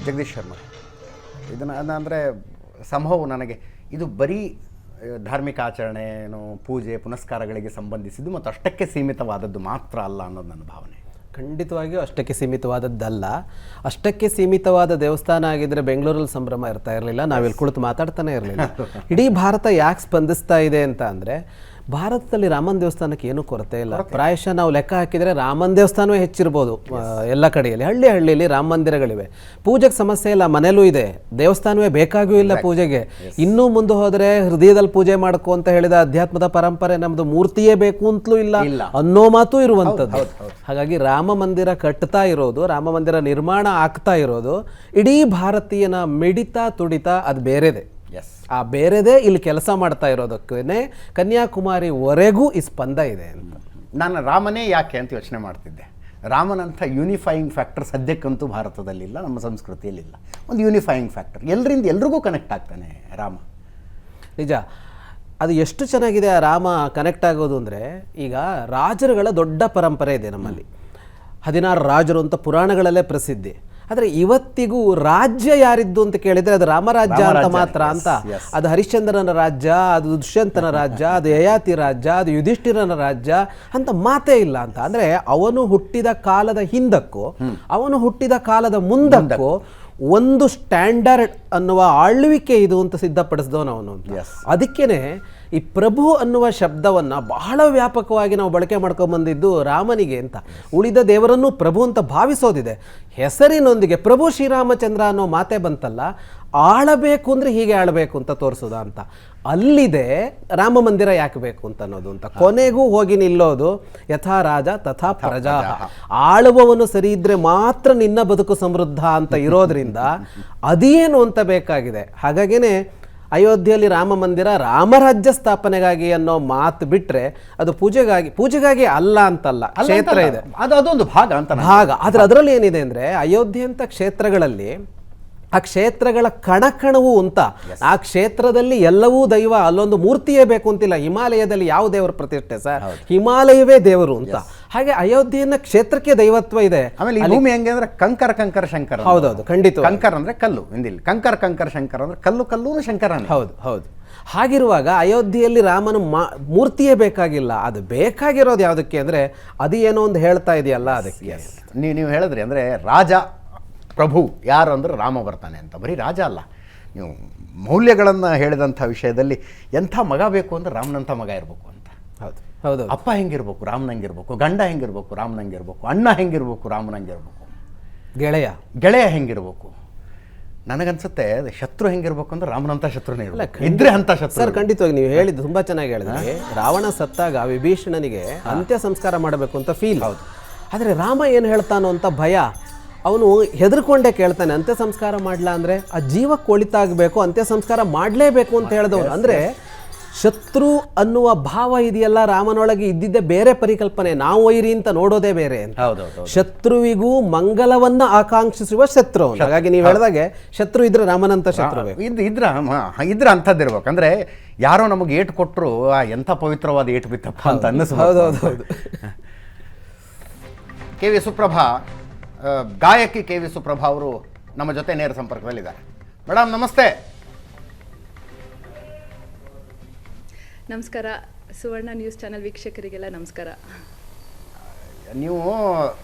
ಜಗದೀಶ್ ಶರ್ಮಾ. ಇದನ್ನು ಅಂದರೆ ಸಂಭವ ನನಗೆ ಇದು ಬರೀ ಧಾರ್ಮಿಕ ಆಚರಣೆ ಏನು ಪೂಜೆ ಪುನಸ್ಕಾರಗಳಿಗೆ ಸಂಬಂಧಿಸಿದ್ದು ಮತ್ತು ಅಷ್ಟಕ್ಕೆ ಸೀಮಿತವಾದದ್ದು ಮಾತ್ರ ಅಲ್ಲ ಅನ್ನೋದು ನನ್ನ ಭಾವನೆ. ಖಂಡಿತವಾಗಿಯೂ ಅಷ್ಟಕ್ಕೆ ಸೀಮಿತವಾದದ್ದಲ್ಲ. ಅಷ್ಟಕ್ಕೆ ಸೀಮಿತವಾದ ದೇವಸ್ಥಾನ ಆಗಿದ್ದರೆ ಬೆಂಗಳೂರಲ್ಲಿ ಸಂಭ್ರಮ ಇರ್ತಾ ಇರಲಿಲ್ಲ, ನಾವಿಲ್ಲಿ ಕುಳಿತು ಮಾತಾಡ್ತಾನೆ ಇರಲಿಲ್ಲ. ಇಡೀ ಭಾರತ ಯಾಕೆ ಸ್ಪಂದಿಸ್ತಾ ಇದೆ ಅಂತ ಅಂದರೆ, ಭಾರತದಲ್ಲಿ ರಾಮನ ದೇವಸ್ಥಾನಕ್ಕೆ ಏನೂ ಕೊರತೆ ಇಲ್ಲ. ಪ್ರಾಯಶಃ ನಾವು ಲೆಕ್ಕ ಹಾಕಿದರೆ ರಾಮನ ದೇವಸ್ಥಾನವೇ ಹೆಚ್ಚಿರ್ಬೋದು ಎಲ್ಲ ಕಡೆಯಲ್ಲಿ. ಹಳ್ಳಿಯಲ್ಲಿ ರಾಮ ಮಂದಿರಗಳಿವೆ, ಪೂಜೆಗೆ ಸಮಸ್ಯೆ ಇಲ್ಲ, ಮನೇಲೂ ಇದೆ, ದೇವಸ್ಥಾನವೇ ಬೇಕಾಗಿಯೂ ಇಲ್ಲ ಪೂಜೆಗೆ. ಇನ್ನೂ ಮುಂದೆ ಹೋದರೆ ಹೃದಯದಲ್ಲಿ ಪೂಜೆ ಮಾಡ್ಕೊ ಅಂತ ಹೇಳಿದ ಅಧ್ಯಾತ್ಮದ ಪರಂಪರೆ ನಮ್ಮದು ಮೂರ್ತಿಯೇ ಬೇಕು ಅಂತಲೂ ಇಲ್ಲ ಅನ್ನೋ ಮಾತು ಇರುವಂಥದ್ದು. ಹಾಗಾಗಿ ರಾಮ ಮಂದಿರ ಕಟ್ತಾ ಇರೋದು, ರಾಮ ಮಂದಿರ ನಿರ್ಮಾಣ ಆಗ್ತಾ ಇರೋದು ಇಡೀ ಭಾರತೀಯನ ಮಿಡಿತ ತುಡಿತ ಅದು ಬೇರೆದೆ. ಆ ಬೇರೆದೇ ಇಲ್ಲಿ ಕೆಲಸ ಮಾಡ್ತಾ ಇರೋದಕ್ಕೇ ಕನ್ಯಾಕುಮಾರಿವರೆಗೂ ಈ ಸ್ಪಂದ ಇದೆ ಅಂತ. ನಾನು ರಾಮನೇ ಯಾಕೆ ಅಂತ ಯೋಚನೆ ಮಾಡ್ತಿದ್ದೆ. ರಾಮನಂಥ ಯೂನಿಫೈಯಿಂಗ್ ಫ್ಯಾಕ್ಟರ್ ಸದ್ಯಕ್ಕಂತೂ ಭಾರತದಲ್ಲಿಲ್ಲ, ನಮ್ಮ ಸಂಸ್ಕೃತಿಯಲ್ಲಿಲ್ಲ. ಒಂದು ಯೂನಿಫೈಯಿಂಗ್ ಫ್ಯಾಕ್ಟರ್, ಎಲ್ರಿಗೂ ಕನೆಕ್ಟ್ ಆಗ್ತಾನೆ ರಾಮ. ನಿಜ, ಅದು ಎಷ್ಟು ಚೆನ್ನಾಗಿದೆ ಆ ರಾಮ ಕನೆಕ್ಟ್ ಆಗೋದು ಅಂದರೆ, ಈಗ ರಾಜರುಗಳ ದೊಡ್ಡ ಪರಂಪರೆ ಇದೆ ನಮ್ಮಲ್ಲಿ. 16 ರಾಜರು ಅಂತ ಪುರಾಣಗಳಲ್ಲೇ ಪ್ರಸಿದ್ಧಿ. ಆದರೆ ಇವತ್ತಿಗೂ ರಾಜ್ಯ ಯಾರಿದ್ದು ಅಂತ ಕೇಳಿದರೆ ಅದು ರಾಮರಾಜ್ಯ ಅಂತ ಮಾತ್ರ ಅಂತ. ಅದು ಹರಿಶ್ಚಂದ್ರನ ರಾಜ್ಯ, ಅದು ದುಷ್ಯಂತನ ರಾಜ್ಯ, ಅದು ಯಯಾತಿ ರಾಜ್ಯ, ಅದು ಯುಧಿಷ್ಠಿರನ ರಾಜ್ಯ ಅಂತ ಮಾತೇ ಇಲ್ಲ ಅಂತ. ಅಂದರೆ ಅವನು ಹುಟ್ಟಿದ ಕಾಲದ ಹಿಂದಕ್ಕೂ ಅವನು ಹುಟ್ಟಿದ ಕಾಲದ ಮುಂದಕ್ಕೂ ಒಂದು ಸ್ಟ್ಯಾಂಡರ್ಡ್ ಅನ್ನುವ ಆಳ್ವಿಕೆ ಇದು ಅಂತ ಸಿದ್ಧಪಡಿಸಿದವನು ಅವನು. ಅದಕ್ಕೇನೆ ಈ ಪ್ರಭು ಅನ್ನುವ ಶಬ್ದವನ್ನು ಬಹಳ ವ್ಯಾಪಕವಾಗಿ ನಾವು ಬಳಕೆ ಮಾಡ್ಕೊಂಬಂದಿದ್ದು ರಾಮನಿಗೆ ಅಂತ. ಉಳಿದ ದೇವರನ್ನು ಪ್ರಭು ಅಂತ ಭಾವಿಸೋದಿದೆ, ಹೆಸರಿನೊಂದಿಗೆ ಪ್ರಭು ಶ್ರೀರಾಮಚಂದ್ರ ಅನ್ನೋ ಮಾತೇ ಬಂತಲ್ಲ, ಆಳಬೇಕು ಅಂದರೆ ಹೀಗೆ ಆಳಬೇಕು ಅಂತ ತೋರಿಸೋದ ಅಂತ. ಅಲ್ಲಿದೆ ರಾಮ ಮಂದಿರ ಯಾಕೆ ಬೇಕು ಅಂತ ಅನ್ನೋದು ಅಂತ. ಕೊನೆಗೂ ಹೋಗಿ ನಿಲ್ಲೋದು ಯಥಾ ರಾಜ ತಥಾ ಪ್ರಜಾ, ಆಳುವವನು ಸರಿ ಇದ್ರೆ ಮಾತ್ರ ನಿನ್ನ ಬದುಕು ಸಮೃದ್ಧ ಅಂತ ಇರೋದ್ರಿಂದ ಅದೇನು ಅಂತ ಬೇಕಾಗಿದೆ. ಹಾಗಾಗಿನೇ ಅಯೋಧ್ಯೆಯಲ್ಲಿ ರಾಮ ಮಂದಿರ ರಾಮರಾಜ್ಯ ಸ್ಥಾಪನೆಗಾಗಿ ಅನ್ನೋ ಮಾತು ಬಿಟ್ಟರೆ ಅದು ಪೂಜೆಗಾಗಿ ಅಲ್ಲ ಅಂತಲ್ಲ, ಕ್ಷೇತ್ರ ಇದೆ, ಅದೊಂದು ಭಾಗ ಅಂತ ಭಾಗ. ಆದರೆ ಅದರಲ್ಲಿ ಏನಿದೆ ಅಂದರೆ, ಅಯೋಧ್ಯೆ ಅಂತ ಕ್ಷೇತ್ರಗಳಲ್ಲಿ ಆ ಕ್ಷೇತ್ರಗಳ ಕಣಕಣವು ಅಂತ, ಆ ಕ್ಷೇತ್ರದಲ್ಲಿ ಎಲ್ಲವೂ ದೈವ, ಅಲ್ಲೊಂದು ಮೂರ್ತಿಯೇ ಬೇಕು ಅಂತಿಲ್ಲ. ಹಿಮಾಲಯದಲ್ಲಿ ಯಾವ ದೇವರ ಪ್ರತಿಷ್ಠೆ ಸರ್, ಹಿಮಾಲಯವೇ ದೇವರು ಅಂತ. ಹಾಗೆ ಅಯೋಧ್ಯೆಯನ್ನ ಕ್ಷೇತ್ರಕ್ಕೆ ದೈವತ್ವ ಇದೆ. ಆಮೇಲೆ ಈ ಭೂಮಿ ಹೆಂಗೆ ಅಂದ್ರೆ ಕಂಕರ ಶಂಕರ. ಹೌದೌದು, ಖಂಡಿತ. ಕಂಕರ್ ಅಂದ್ರೆ ಕಲ್ಲು, ಹಿಂದಿಲ್ಲಿ ಕಂಕರ ಶಂಕರ ಅಂದ್ರೆ ಕಲ್ಲು ಶಂಕರ. ಹೌದು. ಹಾಗಿರುವಾಗ ಅಯೋಧ್ಯೆಯಲ್ಲಿ ರಾಮನ ಮೂರ್ತಿಯೇ ಬೇಕಾಗಿಲ್ಲ. ಅದು ಬೇಕಾಗಿರೋದು ಯಾವುದಕ್ಕೆ ಅಂದರೆ, ಅದು ಏನೋ ಒಂದು ಹೇಳ್ತಾ ಇದೆಯಲ್ಲ ಅದಕ್ಕೆ. ನೀವು ಹೇಳಿದ್ರಿ ಅಂದರೆ ರಾಜ ಪ್ರಭು ಯಾರು ಅಂದ್ರೆ ರಾಮ ಬರ್ತಾನೆ ಅಂತ. ಬರೀ ರಾಜ ಅಲ್ಲ, ನೀವು ಮೌಲ್ಯಗಳನ್ನು ಹೇಳಿದಂಥ ವಿಷಯದಲ್ಲಿ ಎಂಥ ಮಗ ಬೇಕು ಅಂದರೆ ರಾಮನಂಥ ಮಗ ಇರಬೇಕು ಅಂತ. ಹೌದು. ಅಪ್ಪ ಹೆಂಗಿರ್ಬೇಕು ರಾಮನಂಗಿರ್ಬೇಕು, ಗಂಡ ಹೆಂಗಿರ್ಬೇಕು ರಾಮನಂಗಿರ್ಬೇಕು, ಅಣ್ಣ ಹೆಂಗಿರ್ಬೇಕು ರಾಮನಂಗಿರ್ಬೇಕು, ಗೆಳೆಯ ಹೆಂಗಿರ್ಬೇಕು. ನನಗನ್ಸುತ್ತೆ ಶತ್ರು ಹೆಂಗಿರ್ಬೇಕು ಅಂದ್ರೆ ರಾಮನಂಥ ಶತ್ರುನೇ ಇದ್ರೆ ಅಂತ ಶತ್ರು. ಸರ್ ಖಂಡಿತವಾಗಿ ನೀವು ಹೇಳಿದ್ದು ತುಂಬ ಚೆನ್ನಾಗಿ ಹೇಳಿದ್ರಿ. ರಾವಣ ಸತ್ತಾಗ ವಿಭೀಷಣನಿಗೆ ಅಂತ್ಯ ಸಂಸ್ಕಾರ ಮಾಡಬೇಕು ಅಂತ ಫೀಲ್. ಹೌದು. ಆದರೆ ರಾಮ ಏನು ಹೇಳ್ತಾನೋ ಅಂತ ಭಯ. ಅವನು ಹೆದರ್ಕೊಂಡೇ ಕೇಳ್ತಾನೆ, ಅಂತ್ಯ ಸಂಸ್ಕಾರ ಮಾಡಲ ಅಂದರೆ ಆ ಜೀವಕ್ಕೆ ಒಳಿತಾಗಬೇಕು, ಅಂತ್ಯ ಸಂಸ್ಕಾರ ಮಾಡಲೇಬೇಕು ಅಂತ ಹೇಳಿದವನು. ಅಂದರೆ ಶತ್ರು ಅನ್ನುವ ಭಾವ ಇದೆಯಲ್ಲ ರಾಮನೊಳಗೆ ಇದ್ದಿದ್ದೇ ಬೇರೆ ಪರಿಕಲ್ಪನೆ. ನಾವು ವೈರಿ ಅಂತ ನೋಡೋದೇ ಬೇರೆ ಅಂತ. ಶತ್ರುವಿಗೂ ಮಂಗಲವನ್ನ ಆಕಾಂಕ್ಷಿಸುವ ಶತ್ರು. ಹಾಗಾಗಿ ನೀವು ಹೇಳಿದಾಗೆ ಶತ್ರು ಇದ್ರೆ ರಾಮನಂತ ಶತ್ರು ಇದ್ರ ಅಂಥದ್ದಿರ್ಬೇಕು. ಅಂದ್ರೆ ಯಾರೋ ನಮಗೆ ಏಟು ಕೊಟ್ಟರು ಎಂಥ ಪವಿತ್ರವಾದ ಏಟು ಬಿತ್ತಪ್ಪ ಅಂತ ಅನ್ನಿಸ್ಬೋದು. ಹೌದು. ಕೆ.ವಿ. ಸುಪ್ರಭಾ, ಗಾಯಕಿ ಕೆ.ವಿ. ಸುಪ್ರಭಾ ಅವರು ನಮ್ಮ ಜೊತೆ ನೇರ ಸಂಪರ್ಕದಲ್ಲಿದ್ದಾರೆ. ಮೇಡಮ್ ನಮಸ್ತೆ. ನಮಸ್ಕಾರ. ಸುವರ್ಣ ನ್ಯೂಸ್ ಚಾನೆಲ್ ವೀಕ್ಷಕರಿಗೆಲ್ಲ ನಮಸ್ಕಾರ. ನೀವು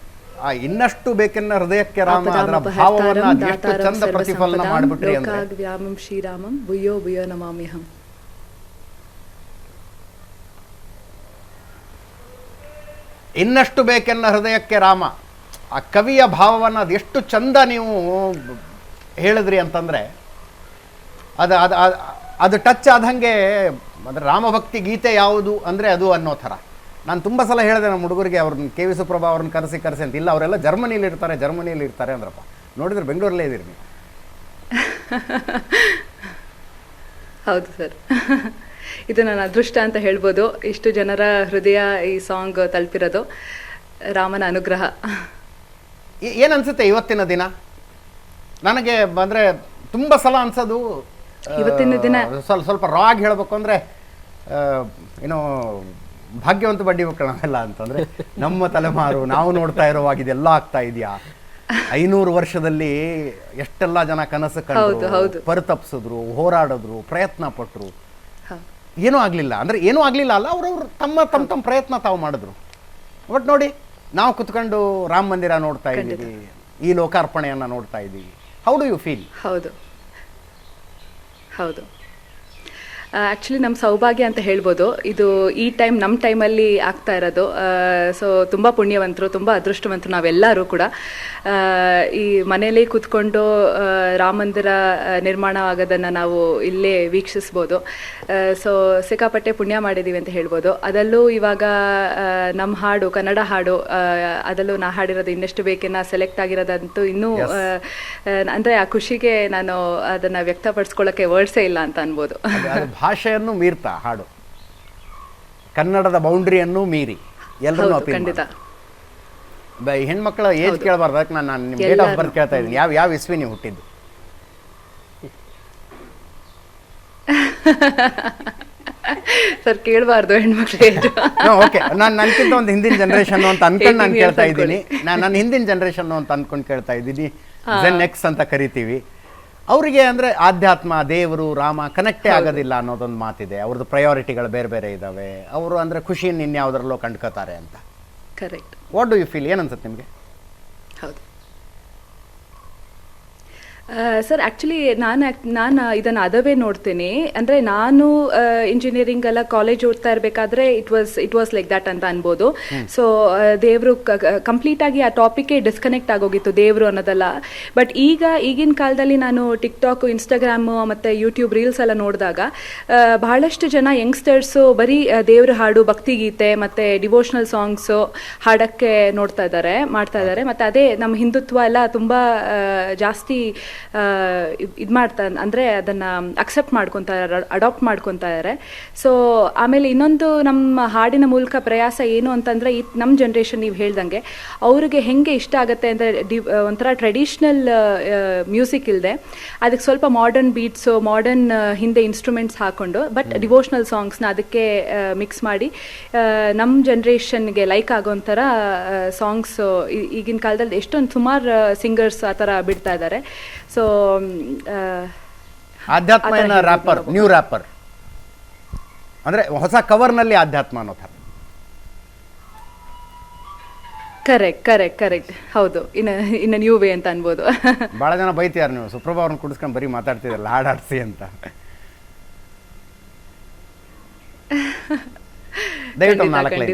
ಇನ್ನಷ್ಟು ಬೇಕೆನ್ನ ಹೃದಯಕ್ಕೆ ರಾಮ ಅದರ ಭಾವವನ್ನು ಎಷ್ಟು ಚಂದ ಪ್ರತಿಫಲನ ಮಾಡಿಬಿಟ್ರಿ ಅಂದ್ರೆ ವ್ಯಾಮಂ ಶ್ರೀರಾಮಂ ಭೂಯೋ ಭೂಯೋ ನಮಾಮ್ಯಹಂ. ಇನ್ನಷ್ಟು ಬೇಕೆನ್ನ ಹೃದಯಕ್ಕೆ ರಾಮ, ಆ ಕವಿಯ ಭಾವವನ್ನು ಅದು ಎಷ್ಟು ಚಂದ ನೀವು ಹೇಳಿದ್ರಿ ಅಂತಂದರೆ ಅದು ಅದು ಅದು ಟಚ್ ಆದಂಗೆ. ಅಂದರೆ ರಾಮಭಕ್ತಿ ಗೀತೆ ಯಾವುದು ಅಂದರೆ ಅದು ಅನ್ನೋ ಥರ. ನಾನು ತುಂಬ ಸಲ ಹೇಳಿದೆ ನಮ್ಮ ಹುಡುಗರಿಗೆ, ಅವ್ರನ್ನ ಕೆ.ವಿ. ಸುಪ್ರಭಾ ಅವ್ರನ್ನ ಕರೆಸಿ ಅಂತ. ಇಲ್ಲ, ಅವರೆಲ್ಲ ಜರ್ಮನಿಯಲ್ಲಿ ಇರ್ತಾರೆ ಅಂದ್ರಪ್ಪ. ನೋಡಿದ್ರೆ ಬೆಂಗಳೂರಲ್ಲೇ ಇದ್ದೀರಿ ನೀವು. ಹೌದು ಸರ್, ಇದು ನನ್ನ ಅದೃಷ್ಟ ಅಂತ ಹೇಳ್ಬೋದು. ಇಷ್ಟು ಜನರ ಹೃದಯ ಈ ಸಾಂಗ್ ತಲುಪಿರೋದು ರಾಮನ ಅನುಗ್ರಹ. ಏನು ಅನ್ಸುತ್ತೆ ಇವತ್ತಿನ ದಿನ? ನನಗೆ ಅಂದರೆ ತುಂಬ ಸಲ ಅನ್ಸೋದು ಇವತ್ತಿನ ದಿನ ಸ್ವಲ್ಪ ರಾಗ್ ಹೇಳಬೇಕು ಅಂದರೆ ಏನೋ ಭಾಗ್ಯವಂತ ಬಡ್ಡಿ ಮಕ್ಕಳು ನಾವೆಲ್ಲ ಅಂತಂದರೆ ನಮ್ಮ ತಲೆಮಾರು ನಾವು ನೋಡ್ತಾ ಇರೋವಾಗ ಇದೆಲ್ಲ ಆಗ್ತಾ ಇದೆಯಾ 500 ವರ್ಷದಲ್ಲಿ ಎಷ್ಟೆಲ್ಲ ಜನ ಕನಸು ಕಂಡ್ರು, ಪರಿತಪ್ಸಿದ್ರು, ಹೋರಾಡಿದ್ರು, ಪ್ರಯತ್ನ ಪಟ್ಟರು, ಏನೂ ಆಗಲಿಲ್ಲ. ಅಂದರೆ ಏನೂ ಆಗಲಿಲ್ಲ ಅಲ್ಲ, ಅವ್ರವ್ರು ತಮ್ಮ ಪ್ರಯತ್ನ ತಾವು ಮಾಡಿದ್ರು. ಬಟ್ ನೋಡಿ, ನಾವು ಕುತ್ಕೊಂಡು ರಾಮ ಮಂದಿರ ನೋಡ್ತಾ ಇದ್ದೀವಿ, ಈ ಲೋಕಾರ್ಪಣೆಯನ್ನು ನೋಡ್ತಾ ಇದ್ದೀವಿ. How do you feel? ಹೌದು ಹೌದು, ಆ್ಯಕ್ಚುಲಿ ನಮ್ಮ ಸೌಭಾಗ್ಯ ಅಂತ ಹೇಳ್ಬೋದು ಇದು. ಈ ನಮ್ಮ ಟೈಮಲ್ಲಿ ಆಗ್ತಾ ಇರೋದು. ಸೊ ತುಂಬ ಪುಣ್ಯವಂತರು, ತುಂಬ ಅದೃಷ್ಟವಂತರು ನಾವೆಲ್ಲರೂ ಕೂಡ. ಈ ಮನೆಯಲ್ಲೇ ಕೂತ್ಕೊಂಡು ರಾಮ ಮಂದಿರ ನಿರ್ಮಾಣ ಆಗೋದನ್ನು ನಾವು ಇಲ್ಲೇ ವೀಕ್ಷಿಸ್ಬೋದು. ಸೊ ಸಿಕ್ಕಾಪಟ್ಟೆ ಪುಣ್ಯ ಮಾಡಿದ್ದೀವಿ ಅಂತ ಹೇಳ್ಬೋದು. ಅದರಲ್ಲೂ ಇವಾಗ ನಮ್ಮ ಹಾಡು, ಕನ್ನಡ ಹಾಡು, ಅದರಲ್ಲೂ ನಾ ಹಾಡಿರೋದು ಇನ್ನೆಷ್ಟು ಬೇಕೆನ್ನ ಸೆಲೆಕ್ಟ್ ಆಗಿರೋದಂತೂ ಇನ್ನೂ ಅಂದರೆ ಆ ಖುಷಿಗೆ ನಾನು ಅದನ್ನು ವ್ಯಕ್ತಪಡಿಸ್ಕೊಳ್ಳೋಕ್ಕೆ ವರ್ಡ್ಸೇ ಇಲ್ಲ ಅಂತ ಅನ್ಬೋದು. ಭಾಷೆಯನ್ನು ಮೀರ್ತಾ ಹಾಡು, ಕನ್ನಡದ ಬೌಂಡ್ರಿಯನ್ನು ಮೀರಿ ಎಲ್ಲರೂ ಖಂಡಿತ. ಹೆಣ್ಮಕ್ಳ ಏಜ್ ಕೇಳಬಾರ್ದು, ಅದಕ್ಕೆ ನಾನು ನಿಮ್ಮ ಡೇಟ್ ಆಫ್ ಬರ್ತ್ ಕೇಳ್ತಾ ಇದ್ದೀನಿ. ಯಾವ ಇಸ್ವಿ ನೀವು ಹುಟ್ಟಿದ್ದು? ಸರ್ ಕೇಳಬಾರ್ದು ಹೆಣ್ಮಕ್ಳು ಏಜ್. ಓಕೆ, ನಾನು ನನ್ಕಿಂತ ಒಂದು ಹಿಂದಿನ ಜನರೇಷನ್ ಅಂತ ಅನ್ಕೊಂಡು ನಾನು ಕೇಳ್ತಾ ಇದ್ದೀನಿ. ನನ್ನ ಹಿಂದಿನ ಜನರೇಷನ್ ಅಂತ ಅನ್ಕೊಂಡು ಕೇಳ್ತಾ ಇದ್ದೀನಿ. ಜೆನ್ ಎಕ್ಸ್ ಅಂತ ಕರಿತೀವಿ. ಅವರಿಗೆ ಅಂದರೆ ಆಧ್ಯಾತ್ಮ, ದೇವರು, ರಾಮ ಕನೆಕ್ಟೇ ಆಗೋದಿಲ್ಲ ಅನ್ನೋದೊಂದು ಮಾತಿದೆ. ಅವ್ರದ್ದು ಪ್ರಯಾರಿಟಿಗಳು ಬೇರೆ ಬೇರೆ ಇದ್ದಾವೆ. ಅವರು ಅಂದರೆ ಖುಷಿಯನ್ನು ಇನ್ಯಾವುದರಲ್ಲೋ ಕಂಡ್ಕೋತಾರೆ ಅಂತ. Correct. What do you feel? ಏನನ್ಸುತ್ತೆ ನಿಮಗೆ? ಹೌದು ಸರ್, ಆ್ಯಕ್ಚುಲಿ ನಾನು ಇದನ್ನು ಅದವೇ ನೋಡ್ತೀನಿ. ಅಂದರೆ ನಾನು ಇಂಜಿನಿಯರಿಂಗ್ ಎಲ್ಲ ಕಾಲೇಜ್ ಓದ್ತಾ ಇರಬೇಕಾದ್ರೆ ಇಟ್ ವಾಸ್ ಲೈಕ್ ದ್ಯಾಟ್ ಅಂತ ಅನ್ಬೋದು. ಸೊ ದೇವರು ಕಂಪ್ಲೀಟಾಗಿ ಆ ಟಾಪಿಕ್ಕೇ ಡಿಸ್ಕನೆಕ್ಟ್ ಆಗೋಗಿತ್ತು, ದೇವರು ಅನ್ನೋದಲ್ಲ. ಬಟ್ ಈಗಿನ ಕಾಲದಲ್ಲಿ ನಾನು ಟಿಕ್ಟಾಕು, ಇನ್ಸ್ಟಾಗ್ರಾಮು ಮತ್ತು ಯೂಟ್ಯೂಬ್ ರೀಲ್ಸ್ ಎಲ್ಲ ನೋಡಿದಾಗ ಬಹಳಷ್ಟು ಜನ ಯಂಗ್ಸ್ಟರ್ಸು ಬರೀ ದೇವ್ರ ಹಾಡು, ಭಕ್ತಿಗೀತೆ ಮತ್ತು ಡಿವೋಷ್ನಲ್ ಸಾಂಗ್ಸು ಹಾಡೋಕ್ಕೆ ಮಾಡ್ತಾ ಇದ್ದಾರೆ. ಮತ್ತು ಅದೇ ನಮ್ಮ ಹಿಂದುತ್ವ ಎಲ್ಲ ತುಂಬ ಜಾಸ್ತಿ ಇದು ಅಂದರೆ ಅದನ್ನು ಅಕ್ಸೆಪ್ಟ್ ಮಾಡ್ಕೊತಾ ಇದ್ದಾರೆ, ಅಡಾಪ್ಟ್ ಮಾಡ್ಕೊತಾ ಇದ್ದಾರೆ. ಸೊ ಆಮೇಲೆ ಇನ್ನೊಂದು ನಮ್ಮ ಹಾಡಿನ ಮೂಲಕ ಪ್ರಯಾಸ ಏನು ಅಂತಂದರೆ, ಈ ನಮ್ಮ ಜನ್ರೇಷನ್ ನೀವು ಹೇಳ್ದಂಗೆ ಅವ್ರಿಗೆ ಹೆಂಗೆ ಇಷ್ಟ ಆಗುತ್ತೆ ಅಂದರೆ ಒಂಥರ ಟ್ರೆಡಿಷ್ನಲ್ ಮ್ಯೂಸಿಕ್ ಇಲ್ಲದೆ ಅದಕ್ಕೆ ಸ್ವಲ್ಪ ಮಾಡರ್ನ್ ಬೀಟ್ಸು, ಮಾಡರ್ನ್ ಹಿಂದೆ ಇನ್ಸ್ಟ್ರೂಮೆಂಟ್ಸ್ ಹಾಕ್ಕೊಂಡು ಬಟ್ ಡಿವೋಷ್ನಲ್ ಸಾಂಗ್ಸ್ನ ಅದಕ್ಕೆ ಮಿಕ್ಸ್ ಮಾಡಿ ನಮ್ಮ ಜನ್ರೇಷನ್ಗೆ ಲೈಕ್ ಆಗೋಂಥರ ಸಾಂಗ್ಸ್ ಈಗಿನ ಕಾಲದಲ್ಲಿ ಎಷ್ಟೊಂದು ಸುಮಾರು ಸಿಂಗರ್ಸ್ ಆ ಥರ ಬಿಡ್ತಾ ಇದ್ದಾರೆ. ಸೊ ಆಧ್ಯಾತ್ಮ ರ್ಯಾಪರ್, ನ್ಯೂ ರ್ಯಾಪರ್ ಅಂದ್ರೆ ಹೊಸ ಕವರ್ನಲ್ಲಿ ಆಧ್ಯಾತ್ಮ ಅನ್ನೋ ಥರ. ಕರೆಕ್ಟ್ ಹೌದು. ಇನ್ನು ನ್ಯೂ ವೇ ಅಂತ ಅನ್ಬೋದು. ಭಾಳ ಜನ ಬೈತಿಯಾರ, ನೀವು ಸುಪ್ರಭಾ ಅವ್ರನ್ನ ಕುಡಿಸ್ಕೊಂಡು ಬರೀ ಮಾತಾಡ್ತಿದ್ರಲ್ಲ ಹಾಡಾಡ್ಸಿ ಅಂತ. ದಯವಿಟ್ಟು 4 ಲೈನ್.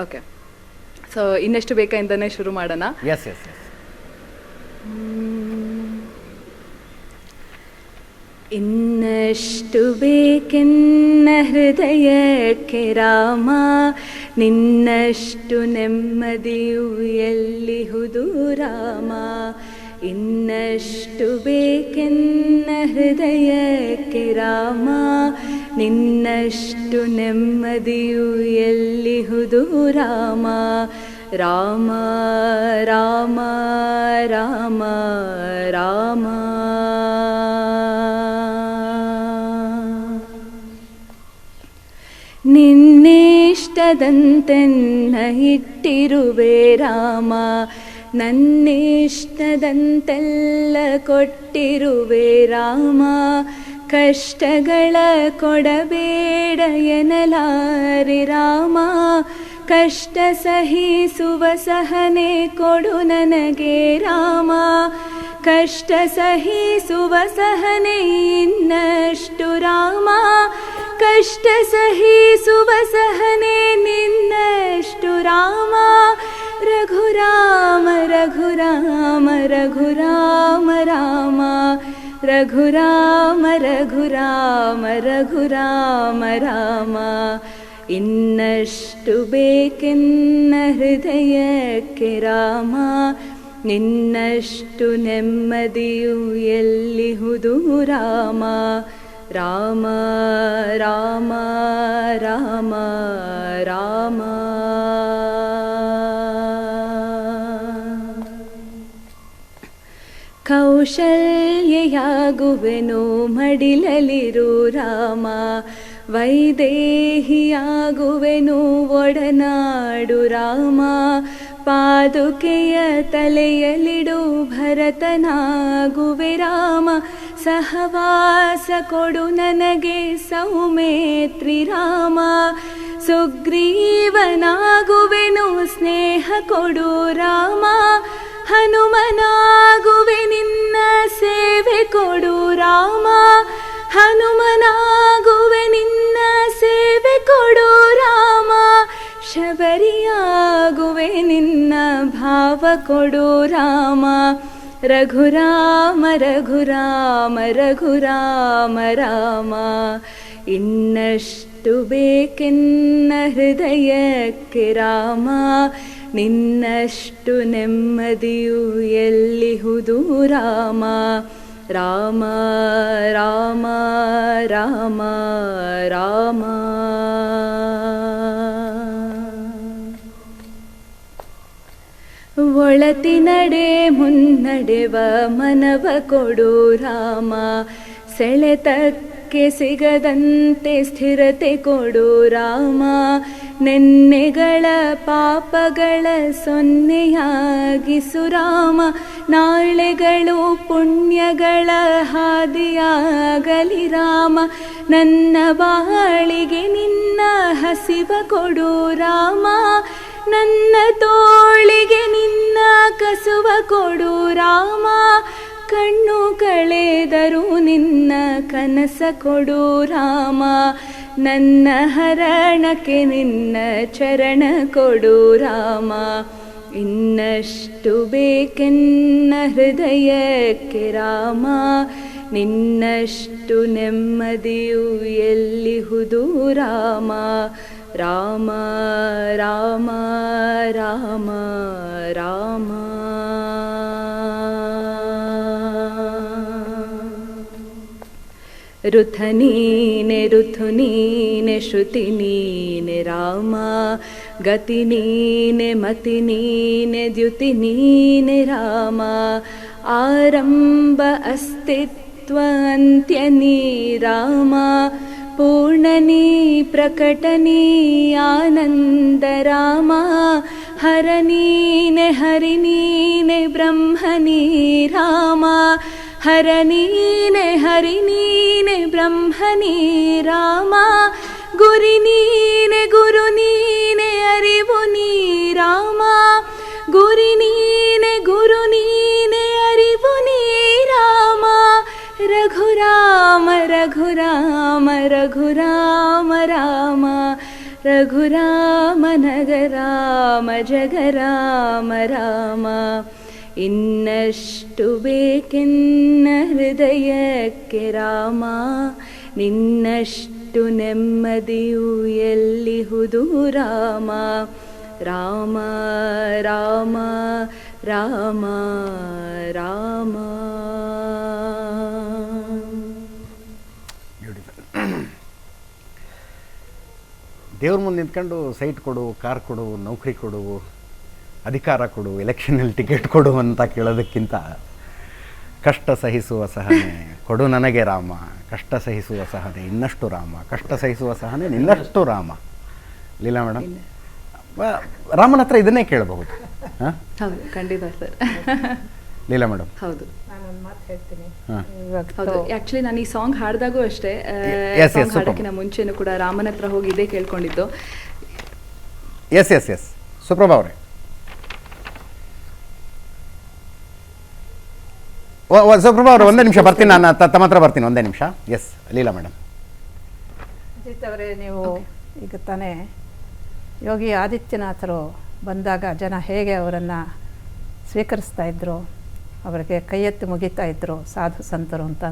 ಓಕೆ, ಸೊ ಇನ್ನೆಷ್ಟು ಬೇಕಾಯಿಂದನೇ ಶುರು ಮಾಡೋಣ. ಎಸ್. ಇನ್ನಷ್ಟು ಬೇಕೆನ್ನ ಹೃದಯಕ್ಕೆ ರಾಮ, ನಿನ್ನಷ್ಟು ನೆಮ್ಮದಿಯು ಎಲ್ಲಿಹುದು ರಾಮ. ಇನ್ನಷ್ಟು ಬೇಕೆನ್ನ ಹೃದಯಕ್ಕೆ ರಾಮ, ನಿನ್ನಷ್ಟು ನೆಮ್ಮದಿಯು ಎಲ್ಲಿಹುದು ರಾಮ. ರಾಮ ರಾಮ ರಾಮ ರಾಮ. ನಿನ್ನಿಷ್ಟದಂತೆನ್ನ ಇಟ್ಟಿರುವೆ ರಾಮ, ನನ್ನಿಷ್ಟದಂತೆಲ್ಲ ಕೊಟ್ಟಿರುವೆ ರಾಮ. ಕಷ್ಟಗಳ ಕೊಡಬೇಡ ಎನ್ನಲಾರೆ ರಾಮ, ಕಷ್ಟ ಸಹಿಸುವ ಸಹನೆ ಕೊಡು ನನಗೆ ರಾಮ. ಕಷ್ಟ ಸಹಿಸುವ ಸಹನೆ ಇನ್ನಷ್ಟು ರಾಮ, ಕಷ್ಟ ಸಹಿಸುವ ಸಹನೆ ನಿನ್ನಷ್ಟು ರಾಮ. ರಘುರಾಮ ರಘುರಾಮ ರಘುರಾಮ ರಾಮ, ರಘುರಾಮ ರಘುರಾಮ ರಘುರಾಮ ರಾಮ. ಇನ್ನಷ್ಟು ಬೇಕೆನ್ನ ಹೃದಯಕ್ಕೆ ರಾಮ, ನಿನ್ನಷ್ಟು ನೆಮ್ಮದಿಯು ಎಲ್ಲಿಹುದು ರಾಮ. ರಾಮ ರಾಮ ರಾಮ ರಾಮ. ಕೌಶಲ್ಯೆಯಾಗುವೆನು ಮಡಿಲಲಿರು ರಾಮ, ವೈದೇಹಿಯಾಗುವೆನು ಒಡನಾಡು ರಾಮ, ಪಾದುಕೆಯ ತಲೆಯಲಿಡು ಭರತನಾಗುವೆ ರಾಮ, ಸಹವಾಸ ಕೊಡು ನನಗೆ ಸೌಮೇತ್ರಿ ರಾಮ, ಸುಗ್ರೀವನಾಗುವೆನು ಸ್ನೇಹ ಕೊಡು ರಾಮ, ಹನುಮನಾಗುವೆ ನಿನ್ನ ಸೇವೆ ಕೊಡು ರಾಮ, ಹನುಮನಾಗುವೆ ನಿನ್ನ ಸೇವೆ ಕೊಡು ರಾಮ, ಶಬರಿಯಾಗುವೆ ನಿನ್ನ ಭಾವ ಕೊಡು ರಾಮ, ರಘುರಾಮ ರಘುರಾಮ ರಘುರಾಮ ರಾಮ, ಇನ್ನಷ್ಟು ಬೇಕೆನ್ನ ಹೃದಯಕ್ಕೆ ರಾಮ, ನಿನ್ನಷ್ಟು ನೆಮ್ಮದಿಯು ಎಲ್ಲಿಹುದು ರಾಮ, ರಾಮ ರಾಮ ರಾಮ ರಾಮ. ಒಳತಿನಡೆ ಮುನ್ನಡೆವ ಮನವ ಕೊಡು ರಾಮ, ಸೆಳೆತಕ್ಕೆ ಸಿಗದಂತೆ ಸ್ಥಿರತೆ ಕೊಡು ರಾಮ, ನೆನ್ನೆಗಳ ಪಾಪಗಳ ಸೊನ್ನೆಯಾಗಿಸು ರಾಮ, ನಾಳೆಗಳು ಪುಣ್ಯಗಳ ಹಾದಿಯಾಗಲಿ ರಾಮ, ನನ್ನ ಬಾಳಿಗೆ ನಿನ್ನ ಹಸಿವ ಕೊಡು ರಾಮ, ನನ್ನ ತೋಳಿಗೆ ನಿನ್ನ ಕಸುವ ಕೊಡು ರಾಮ, ಕಣ್ಣು ಕಳೆದರೂ ನಿನ್ನ ಕನಸ ಕೊಡು ರಾಮ, ನನ್ನ ಹರಣಕ್ಕೆ ನಿನ್ನ ಚರಣ ಕೊಡು ರಾಮ, ಇನ್ನಷ್ಟು ಬೇಕೆನ್ನ ಹೃದಯಕ್ಕೆ ರಾಮ, ನಿನ್ನಷ್ಟು ನೆಮ್ಮದಿಯು ಎಲ್ಲಿಹುದು ರಾಮ, ರಾಮ ರಾಮ ರಾಮ ರಾಮ. ಋಥ ನೀನೆ ಋತು ನೀನೆ ಶ್ರುತಿ ನೀನೆ ರಾಮ, ಗತಿ ನೀನೆ ಮತಿ ನೀನೆ ದ್ಯುತಿ ನೀನೆ ರಾಮ, ಆರಂಭ ಅಸ್ತಿತ್ವ ಅಂತ್ಯ ನೀ ರಾಮ, ಪೂರ್ಣನೀ ಪ್ರಕಟನೀ ಆನಂದ ರಾಮ, ಹರನೀನೆ ಹರಿನೀನೆ ಬ್ರಹ್ಮನೀ ರಾಮ, ಹರನೀನೆ ಹರಿನೀನೆ ಬ್ರಹ್ಮನೀ ರಾಮ, ಗುರಿ ನೀನೆ ಗುರು ನೀನೆ ಅರಿವು ನೀ ರಾಮ, ಗುರಿ ನೀನೆ ಗುರು ನೀನೆ ಅರಿವು ನೀ ರಾಮ, ರಘುರಾಮ ರಘುರಾಮ ರಘುರಾಮ ರಾಮ, ರಘುರಾಮ ನಗರಾಮ ಜಗರಾಮ ರಾಮ, ಇನ್ನಷ್ಟು ಬೇಕೆನ್ನ ಹೃದಯಕ್ಕೆ ರಾಮ, ನಿನ್ನಷ್ಟು ನೆಮ್ಮದಿಯು ಎಲ್ಲಿಹುದು ರಾಮ, ರಾಮ ರಾಮ ರಾಮ ರಾಮ. ದೇವ್ರ ಮುಂದೆ ನಿಂತ್ಕೊಂಡು ಸೈಟ್ ಕೊಡು, ಕಾರ್ ಕೊಡು, ನೌಕರಿ ಕೊಡು, ಅಧಿಕಾರ ಕೊಡು, ಎಲೆಕ್ಷನಲ್ಲಿ ಟಿಕೆಟ್ ಕೊಡು ಅಂತ ಕೇಳೋದಕ್ಕಿಂತ ಕಷ್ಟ ಸಹಿಸುವ ಸಹನೆ ಕೊಡು ನನಗೆ ರಾಮ, ಕಷ್ಟ ಸಹಿಸುವ ಸಹನೆ ಇನ್ನಷ್ಟು ರಾಮ, ಕಷ್ಟ ಸಹಿಸುವ ಸಹನೆ ನಿನ್ನಷ್ಟು ರಾಮ. ಲೀಲಾ ಮೇಡಮ್, ರಾಮನ ಹತ್ರ ಇದನ್ನೇ ಕೇಳಬಹುದು. ಹೌದು, ಖಂಡಿತ ಸರ್. ಲೀಲಾ ಮೇಡಮ್, ಹೌದು ನಾನೊಂದು ಮಾತು ಹೇಳ್ತೀನಿ. ಹೌದು, ಆಕ್ಚುಲಿ ನಾನು ಈ ಸಾಂಗ್ ಹಾಡಿದಾಗೂ ಅಷ್ಟೇ, ಸಾಂಗ್ ಹಾಡೋಕ್ಕಿಂತ ಮುಂಚೆನೂ ಕೂಡ ರಾಮನ ಹತ್ರ ಹೋಗಿ ಇದೇ ಕೇಳ್ಕೊಂಡಿದ್ದು. ಎಸ್ ಎಸ್ ಎಸ್ ಸುಪ್ರಭಾ ಅವರೇ, ಸುಪ್ರಭಾ ಅವರು ಒಂದೇ ನಿಮಿಷ ಬರ್ತೀನಿ, ನಾನು ತಮ್ಮ ಹತ್ರ ಬರ್ತೀನಿ, ಒಂದೇ ನಿಮಿಷ. S Leela madam. ಅಜಿತ್ ಅವರೇ, ನೀವು ಈಗ ತಾನೇ ಯೋಗಿ ಆದಿತ್ಯನಾಥರು ಬಂದಾಗ ಜನ ಹೇಗೆ ಅವರನ್ನು ಸ್ವೀಕರಿಸ್ತಾ ಇದ್ರು, ಅವರಿಗೆ ಕೈ ಎತ್ತಿ ಮುಗಿತಾ ಇದ್ದರು ಸಾಧು ಸಂತರು ಅಂತ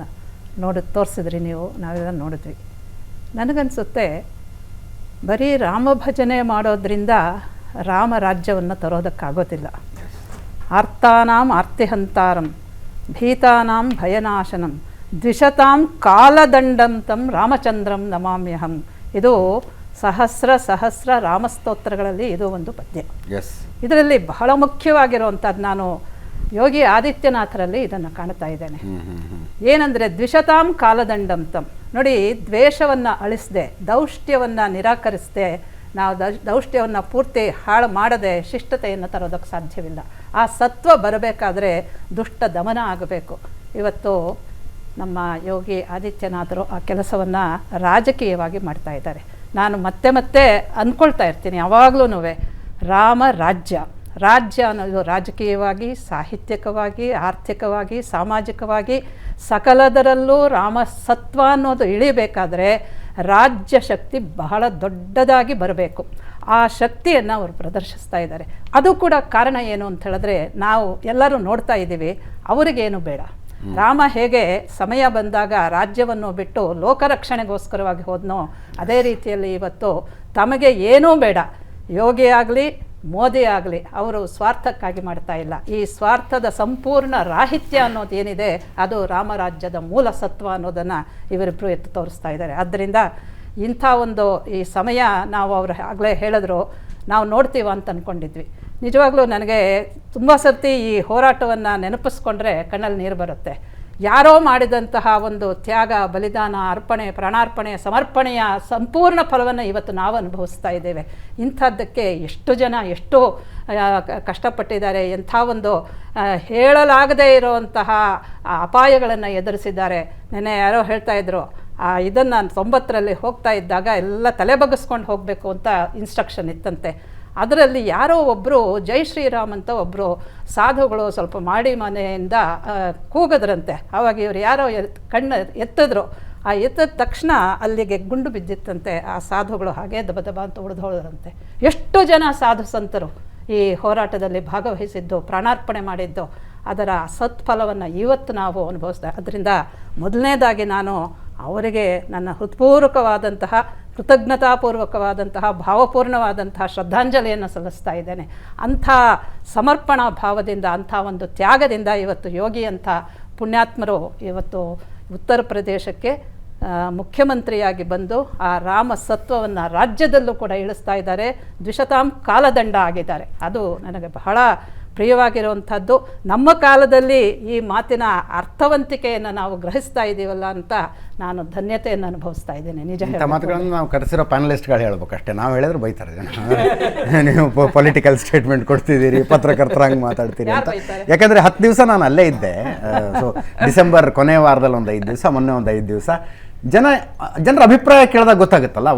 ತೋರಿಸಿದ್ರಿ ನೀವು, ನಾವೆಲ್ಲ ನೋಡಿದ್ವಿ. ನನಗನ್ಸುತ್ತೆ ಬರೀ ರಾಮ ಭಜನೆ ಮಾಡೋದ್ರಿಂದ ರಾಮ ರಾಜ್ಯವನ್ನು ತರೋದಕ್ಕಾಗೋದಿಲ್ಲ. ಆರ್ತಾನಾಂ ಆರ್ತಿಹಂತಾರಂ ಭೀತಾನಾಂ ಭಯನಾಶನಂ ದ್ವಿಷತಾಂ ಕಾಲದಂಡಂ ತಂ ರಾಮಚಂದ್ರಂ ನಮಾಮ್ಯಹಂ. ಇದು ಸಹಸ್ರ ರಾಮಸ್ತೋತ್ರಗಳಲ್ಲಿ ಇದು ಒಂದು ಪದ್ಯ. ಎಸ್, ಇದರಲ್ಲಿ ಬಹಳ ಮುಖ್ಯವಾಗಿರುವಂಥದ್ದು ನಾನು ಯೋಗಿ ಆದಿತ್ಯನಾಥರಲ್ಲಿ ಇದನ್ನು ಕಾಣ್ತಾ ಇದ್ದೇನೆ. ಏನಂದರೆ ದ್ವಿಷತಾಂ ಕಾಲದಂಡಂತಂ. ನೋಡಿ, ದ್ವೇಷವನ್ನು ಅಳಿಸದೆ, ದೌಷ್ಟ್ಯವನ್ನು ನಿರಾಕರಿಸದೆ, ನಾವು ದೌಷ್ಟ್ಯವನ್ನು ಪೂರ್ತಿ ಹಾಳು ಮಾಡದೆ ಶಿಷ್ಟತೆಯನ್ನು ತರೋದಕ್ಕೆ ಸಾಧ್ಯವಿಲ್ಲ. ಆ ಸತ್ವ ಬರಬೇಕಾದ್ರೆ ದುಷ್ಟ ದಮನ ಆಗಬೇಕು. ಇವತ್ತು ನಮ್ಮ ಯೋಗಿ ಆದಿತ್ಯನಾಥರು ಆ ಕೆಲಸವನ್ನು ರಾಜಕೀಯವಾಗಿ ಮಾಡ್ತಾ ಇದ್ದಾರೆ. ನಾನು ಮತ್ತೆ ಮತ್ತೆ ಅಂದ್ಕೊಳ್ತಾ ಇರ್ತೀನಿ ಯಾವಾಗಲೂ, ರಾಮ ರಾಜ್ಯ ಅನ್ನೋದು ರಾಜಕೀಯವಾಗಿ, ಸಾಹಿತ್ಯಿಕವಾಗಿ, ಆರ್ಥಿಕವಾಗಿ, ಸಾಮಾಜಿಕವಾಗಿ ಸಕಲದರಲ್ಲೂ ರಾಮ ಸತ್ವ ಅನ್ನೋದು ಇಳಿಬೇಕಾದ್ರೆ ರಾಜ್ಯ ಶಕ್ತಿ ಬಹಳ ದೊಡ್ಡದಾಗಿ ಬರಬೇಕು. ಆ ಶಕ್ತಿಯನ್ನು ಅವರು ಪ್ರದರ್ಶಿಸ್ತಾ ಇದ್ದಾರೆ. ಅದು ಕೂಡ ಕಾರಣ ಏನು ಅಂತ ಹೇಳಿದ್ರೆ, ನಾವು ಎಲ್ಲರೂ ನೋಡ್ತಾ ಇದ್ದೀವಿ, ಅವರಿಗೇನು ಬೇಡ. ರಾಮ ಹೇಗೆ ಸಮಯ ಬಂದಾಗ ರಾಜ್ಯವನ್ನು ಬಿಟ್ಟು ಲೋಕರಕ್ಷಣೆಗೋಸ್ಕರವಾಗಿ ಹೋದ್ನೋ, ಅದೇ ರೀತಿಯಲ್ಲಿ ಇವತ್ತು ತಮಗೆ ಏನೂ ಬೇಡ. ಯೋಗಿ ಆಗಲಿ ಮೋದಿ ಆಗಲಿ ಅವರು ಸ್ವಾರ್ಥಕ್ಕಾಗಿ ಮಾಡ್ತಾ ಇಲ್ಲ. ಈ ಸ್ವಾರ್ಥದ ಸಂಪೂರ್ಣ ರಾಹಿತ್ಯ ಅನ್ನೋದು ಏನಿದೆ ಅದು ರಾಮರಾಜ್ಯದ ಮೂಲ ಸತ್ವ ಅನ್ನೋದನ್ನು ಇವರಿಬ್ಬರು ಎತ್ತು ತೋರಿಸ್ತಾ ಇದ್ದಾರೆ. ಆದ್ದರಿಂದ ಇಂಥ ಒಂದು ಈ ಸಮಯ ನಾವು ಅವರು ಆಗಲೇ ಹೇಳಿದ್ರು ನಾವು ನೋಡ್ತೀವ ಅಂತ ಅಂದ್ಕೊಂಡಿದ್ವಿ. ನಿಜವಾಗ್ಲೂ ನನಗೆ ತುಂಬ ಸರ್ತಿ ಈ ಹೋರಾಟವನ್ನು ನೆನಪಿಸ್ಕೊಂಡ್ರೆ ಕಣ್ಣಲ್ಲಿ ನೀರು ಬರುತ್ತೆ. ಯಾರೋ ಮಾಡಿದಂತಹ ಒಂದು ತ್ಯಾಗ, ಬಲಿದಾನ, ಅರ್ಪಣೆ, ಪ್ರಾಣಾರ್ಪಣೆ, ಸಮರ್ಪಣೆಯ ಸಂಪೂರ್ಣ ಫಲವನ್ನು ಇವತ್ತು ನಾವು ಅನುಭವಿಸ್ತಾ ಇದ್ದೇವೆ. ಇಂಥದ್ದಕ್ಕೆ ಎಷ್ಟು ಜನ ಎಷ್ಟು ಕಷ್ಟಪಟ್ಟಿದ್ದಾರೆ, ಎಂಥ ಒಂದು ಹೇಳಲಾಗದೇ ಇರುವಂತಹ ಅಪಾಯಗಳನ್ನು ಎದುರಿಸಿದ್ದಾರೆ. ನೆನ್ನೆ ಯಾರೋ ಹೇಳ್ತಾ ಇದ್ರು, ಇದನ್ನು 90ರಲ್ಲಿ ಹೋಗ್ತಾ ಇದ್ದಾಗ ಎಲ್ಲ ತಲೆ ಬಗ್ಗಿಸ್ಕೊಂಡು ಹೋಗಬೇಕು ಅಂತ ಇನ್ಸ್ಟ್ರಕ್ಷನ್ ಇತ್ತಂತೆ. ಅದರಲ್ಲಿ ಯಾರೋ ಒಬ್ಬರು ಜೈ ಶ್ರೀರಾಮ್ ಅಂತ ಒಬ್ಬರು ಸಾಧುಗಳು ಸ್ವಲ್ಪ ಮಾಡಿ ಮನೆಯಿಂದ ಕೂಗದ್ರಂತೆ. ಆವಾಗ ಇವರು ಯಾರೋ ಕಣ್ಣು ಎತ್ತಿದ್ರು. ಆ ಎತ್ತಿದ ತಕ್ಷಣ ಅಲ್ಲಿಗೆ ಗುಂಡು ಬಿದ್ದಿತ್ತಂತೆ. ಆ ಸಾಧುಗಳು ಹಾಗೆ ದಬ ದಬ ಅಂತ ಹೊಡೆದೋಳರಂತೆ. ಎಷ್ಟು ಜನ ಸಾಧು ಸಂತರು ಈ ಹೋರಾಟದಲ್ಲಿ ಭಾಗವಹಿಸಿದ್ದು, ಪ್ರಾಣಾರ್ಪಣೆ ಮಾಡಿದ್ದು, ಅದರ ಸತ್ಫಲವನ್ನು ಇವತ್ತು ನಾವು ಅನುಭವಿಸ್ತಾ. ಅದರಿಂದ ಮೊದಲನೇದಾಗಿ ನಾನು ಅವರಿಗೆ ನನ್ನ ಹೃತ್ಪೂರ್ವಕವಾದಂತಹ, ಕೃತಜ್ಞತಾಪೂರ್ವಕವಾದಂತಹ, ಭಾವಪೂರ್ಣವಾದಂತಹ ಶ್ರದ್ಧಾಂಜಲಿಯನ್ನು ಸಲ್ಲಿಸ್ತಾ ಇದ್ದೇನೆ. ಅಂಥ ಸಮರ್ಪಣಾ ಭಾವದಿಂದ, ಅಂಥ ಒಂದು ತ್ಯಾಗದಿಂದ ಇವತ್ತು ಯೋಗಿ ಅಂಥ ಪುಣ್ಯಾತ್ಮರು ಇವತ್ತು ಉತ್ತರ ಪ್ರದೇಶಕ್ಕೆ ಮುಖ್ಯಮಂತ್ರಿಯಾಗಿ ಬಂದು ಆ ರಾಮ ಸತ್ವವನ್ನು ರಾಜ್ಯದಲ್ಲೂ ಕೂಡ ಇಳಿಸ್ತಾ ಇದ್ದಾರೆ. ದ್ವಿಷತಾಂ ಕಾಲದಂಡ ಆಗಿದ್ದಾರೆ. ಅದು ನನಗೆ ಬಹಳ ಪ್ರಿಯವಾಗಿರುವಂಥದ್ದು. ನಮ್ಮ ಕಾಲದಲ್ಲಿ ಈ ಮಾತಿನ ಅರ್ಥವಂತಿಕೆಯನ್ನು ನಾವು ಗ್ರಹಿಸ್ತಾ ಇದ್ದೀವಲ್ಲ ಅಂತ ನಾನು ಧನ್ಯತೆಯನ್ನು ಅನುಭವಿಸ್ತಾ ಇದ್ದೇನೆ. ನಿಜ ಮಾತುಗಳನ್ನು ನಾವು ಕರೆಸಿರೋ ಪ್ಯಾನಲಿಸ್ಟ್ಗಳು ಹೇಳ್ಬೇಕಷ್ಟೇ. ನಾವು ಹೇಳಿದ್ರೆ ಬೈತಾರೆ ಜನ, ನೀವು ಪೊಲಿಟಿಕಲ್ ಸ್ಟೇಟ್ಮೆಂಟ್ ಕೊಡ್ತಿದ್ದೀರಿ, ಪತ್ರಕರ್ತರಾಗಿ ಮಾತಾಡ್ತೀರಿ ಅಂತ. ಯಾಕಂದರೆ 10 ದಿವಸ ನಾನು ಅಲ್ಲೇ ಇದ್ದೆ. ಸೊ ಡಿಸೆಂಬರ್ ಕೊನೆಯ ವಾರದಲ್ಲಿ ಒಂದು 5 ದಿವಸ, ಮೊನ್ನೆ ಒಂದು 5 ದಿವಸ ಜನರ ಅಭಿಪ್ರಾಯ ಕೇಳಿದಾಗ ಗೊತ್ತಾಗುತ್ತಲ್ಲ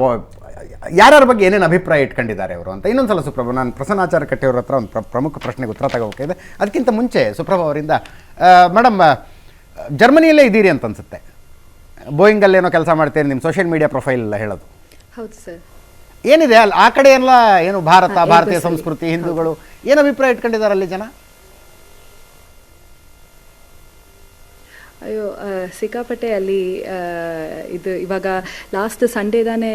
ಯಾರ್ಯಾರ ಬಗ್ಗೆ ಏನೇನು ಅಭಿಪ್ರಾಯ ಇಟ್ಕೊಂಡಿದ್ದಾರೆ ಅವರು ಅಂತ. ಇನ್ನೊಂದು ಸಲ ಸುಪ್ರಭಾ, ನಾನು ಪ್ರಸನ್ನಾಚಾರ್ಯ ಕಟ್ಟೆಯವ್ರ ಹತ್ರ ಒಂದು ಪ್ರಮುಖ ಪ್ರಶ್ನೆಗೆ ಉತ್ತರ ತಗೋಬೇಕಿದೆ. ಅದಕ್ಕಿಂತ ಮುಂಚೆ ಸುಪ್ರಭಾ ಅವರಿಂದ, ಮೇಡಮ್ ಜರ್ಮನಿಯಲ್ಲೇ ಇದ್ದೀರಿ ಅಂತ ಅನ್ಸುತ್ತೆ, ಬೋಯಿಂಗಲ್ಲೇನೋ ಕೆಲಸ ಮಾಡ್ತೀರಿ, ನಿಮ್ಮ ಸೋಷಿಯಲ್ ಮೀಡಿಯಾ ಪ್ರೊಫೈಲ್ ಹೇಳೋದು ಹೌದು ಸರ್. ಏನಿದೆ ಅಲ್ಲಿ ಆ ಕಡೆ ಎಲ್ಲ ಏನು ಭಾರತೀಯ ಸಂಸ್ಕೃತಿ, ಹಿಂದೂಗಳು ಏನು ಅಭಿಪ್ರಾಯ ಇಟ್ಕೊಂಡಿದ್ದಾರೆ ಅಲ್ಲಿ ಜನ? ಅಯ್ಯೋ ಸಿಕ್ಕಾಪಟ್ಟೆ ಅಲ್ಲಿ ಇದು ಇವಾಗ ಲಾಸ್ಟ್ ಸಂಡೇದಾನೆ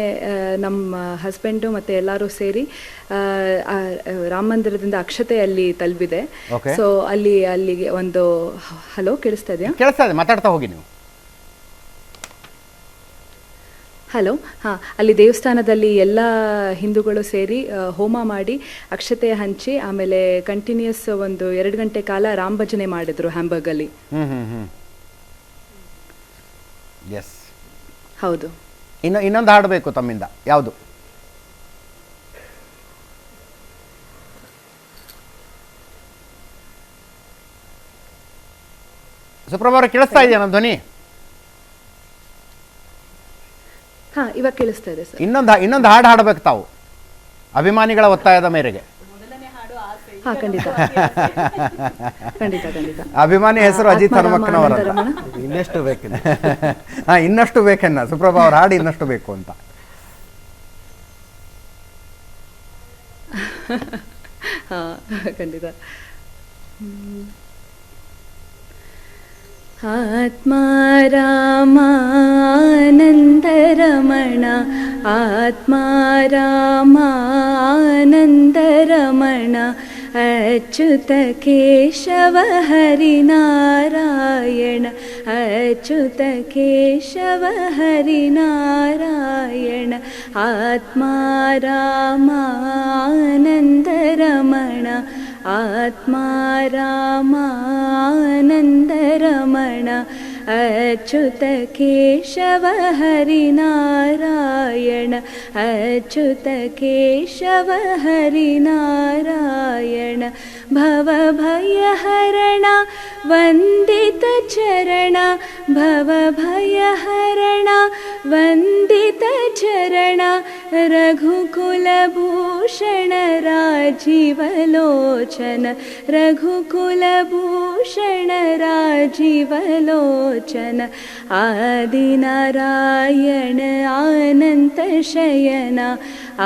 ನಮ್ಮ ಹಸ್ಬೆಂಡು ಮತ್ತು ಎಲ್ಲರೂ ಸೇರಿ ರಾಮ ಮಂದಿರದಿಂದ ಅಕ್ಷತೆ ಅಲ್ಲಿ ತಲುಪಿದೆ. ಸೊ ಅಲ್ಲಿಗೆ ಒಂದು ಹಲೋ ಕೇಳಿಸ್ತಾ ಇದೆಯಾ? ಕೇಳಿಸ್ತಾ ಇದೆ, ಮಾತಾಡ್ತಾ ಹೋಗಿ ನೀವು. ಹಲೋ, ಹಾಂ, ಅಲ್ಲಿ ದೇವಸ್ಥಾನದಲ್ಲಿ ಎಲ್ಲ ಹಿಂದೂಗಳು ಸೇರಿ ಹೋಮ ಮಾಡಿ ಅಕ್ಷತೆ ಹಂಚಿ ಆಮೇಲೆ ಕಂಟಿನ್ಯೂಸ್ ಒಂದು 2 ಗಂಟೆ ಕಾಲ ರಾಮ ಭಜನೆ ಮಾಡಿದ್ರು ಹ್ಯಾಂಬರ್ಗಲ್ಲಿ. ಎಸ್, ಹೌದು. ಇನ್ನೊಂದು ಹಾಡಬೇಕು ತಮ್ಮಿಂದ, ಯಾವುದು? ಸುಪ್ರಭಾ ಅವರು ಕೇಳಿಸ್ತಾ ಇದೆಯಾ ನನ್ನ ಧ್ವನಿ? ಹಾ, ಇವಾಗ ಕೇಳಿಸ್ತಾ ಇದೆ ಸರ್. ಇನ್ನೊಂದು ಹಾಡು ಹಾಡಬೇಕು ತಾವು, ಅಭಿಮಾನಿಗಳ ಒತ್ತಾಯದ ಮೇರೆಗೆ. ಹಾ, ಖಂಡಿತ ಖಂಡಿತ ಖಂಡಿತ. ಅಭಿಮಾನಿ ಹೆಸರು ಅಜಿತ್ ಹನುಮಕ್ಕನವರ. ಇನ್ನೆಷ್ಟು ಬೇಕೆನ್ನ? ಹಾ, ಇನ್ನಷ್ಟು ಬೇಕೆನ್ನ ಸುಪ್ರಭಾ ಅವ್ರ ಹಾಡು ಇನ್ನಷ್ಟು ಬೇಕು ಅಂತ. ಹಾ, ಖಂಡಿತ. ಆತ್ಮಾ ರಾಮಾನಂದ ರಮಣ, ಆತ್ಮಾ ರಾಮಾನಂದ ರಮಣ, ಅಚ್ಯುತ ಕೇಶವ ಹರಿನಾರಾಯಣ, ಅಚ್ಯುತ ಕೇಶವ ಹರಿನಾರಾಯಣ, ಆತ್ಮಾ ರಾಮಾನಂದ ರಮಣ, ಆತ್ಮಾ ರಾಮಾನಂದರಮಣ ಅಚ್ಯುತ ಕೇಶವ ಹರಿನಾರಾಯಣ ಅಚ್ಯುತ ಕೇಶವ ಹರಿನಾರಾಯಣ ಭವಭಯಹರಣ ವಂದಿತ ಚರಣ ಭವಭಯಹರಣ ವಂದಿತ ಚರಣ ರಘುಕುಲಭೂಷಣ ರಾಜೀವಲೋಚನ ರಘುಕುಲಭೂಷಣ ರಾಜೀವಲೋಚನ ಆದಿನಾರಾಯಣ ಅನಂತ ಶಯನ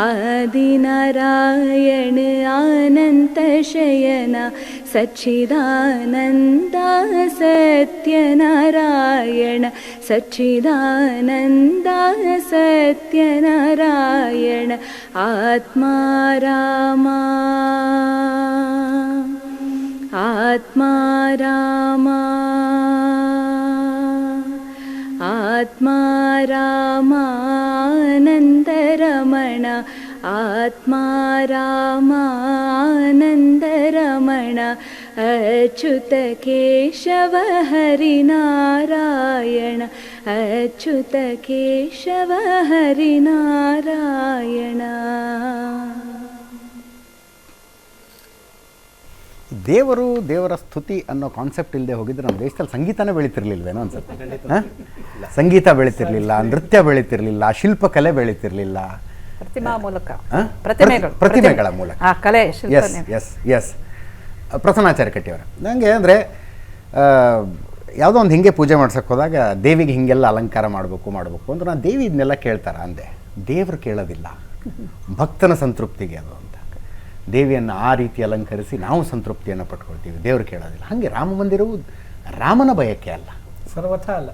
ಆದಿನಾರಾಯಣ ಅನಂತ ಶಯನ ಸಚ್ಚಿದಾನಂದ ಸತ್ಯನಾರಾಯಣ ಸಚ್ಚಿದಾನಂದ ಸತ್ಯನಾರಾಯಣ ಆತ್ಮಾ ರಾಮ ಆತ್ಮಾ ರಾಮ ಆತ್ಮಾ ರಾಮಾನಂದರಮಣ ಆತ್ಮಾ ರಾಮಾನಂದರಮಣ ಅಚ್ಯುತ ಕೇಶವ ಹರಿನಾರಾಯಣ ಅಚ್ಯುತ ಕೇಶವ ಹರಿನಾರಾಯಣ. ದೇವರು ದೇವರ ಸ್ತುತಿ ಅನ್ನೋ ಕಾನ್ಸೆಪ್ಟ್ ಇಲ್ಲದೆ ಹೋಗಿದ್ರೆ ನಮ್ಮ ದೇಶದಲ್ಲಿ ಸಂಗೀತನೇ ಬೆಳೀತಿರ್ಲಿಲ್ವೇನೋ ಅನ್ಸುತ್ತೆ. ಸಂಗೀತ ಬೆಳೀತಿರ್ಲಿಲ್ಲ, ನೃತ್ಯ ಬೆಳೀತಿರ್ಲಿಲ್ಲ, ಶಿಲ್ಪಕಲೆ ಬೆಳೀತಿರ್ಲಿಲ್ಲ. ಪ್ರತಿಮಾ ಮೂಲಕ ಪ್ರತಿಮೆಗಳ ಮೂಲಕ ಕಲೆ. ಎಸ್ ಎಸ್ ಪ್ರಸನ್ನಾಚಾರ್ಯ ಕಟ್ಟಿಯವರು ನನಗೆ ಅಂದರೆ ಯಾವುದೋ ಒಂದು ಹಿಂಗೆ ಪೂಜೆ ಮಾಡ್ಸಕ್ಕೆ ಹೋದಾಗ ದೇವಿಗೆ ಹಿಂಗೆಲ್ಲ ಅಲಂಕಾರ ಮಾಡಬೇಕು ಅಂದ್ರೆ ನಾನು ದೇವಿ ಇದನ್ನೆಲ್ಲ ಕೇಳ್ತಾರ ಅಂದೆ. ದೇವರು ಕೇಳೋದಿಲ್ಲ, ಭಕ್ತನ ಸಂತೃಪ್ತಿಗೆ ಅದು ಅಂತ. ದೇವಿಯನ್ನು ಆ ರೀತಿ ಅಲಂಕರಿಸಿ ನಾವು ಸಂತೃಪ್ತಿಯನ್ನು ಪಟ್ಕೊಳ್ತೀವಿ, ದೇವರು ಕೇಳೋದಿಲ್ಲ. ಹಾಗೆ ರಾಮ ಮಂದಿರವು ರಾಮನ ಬಯಕೆ ಅಲ್ಲ, ಸರ್ವಥ ಅಲ್ಲ,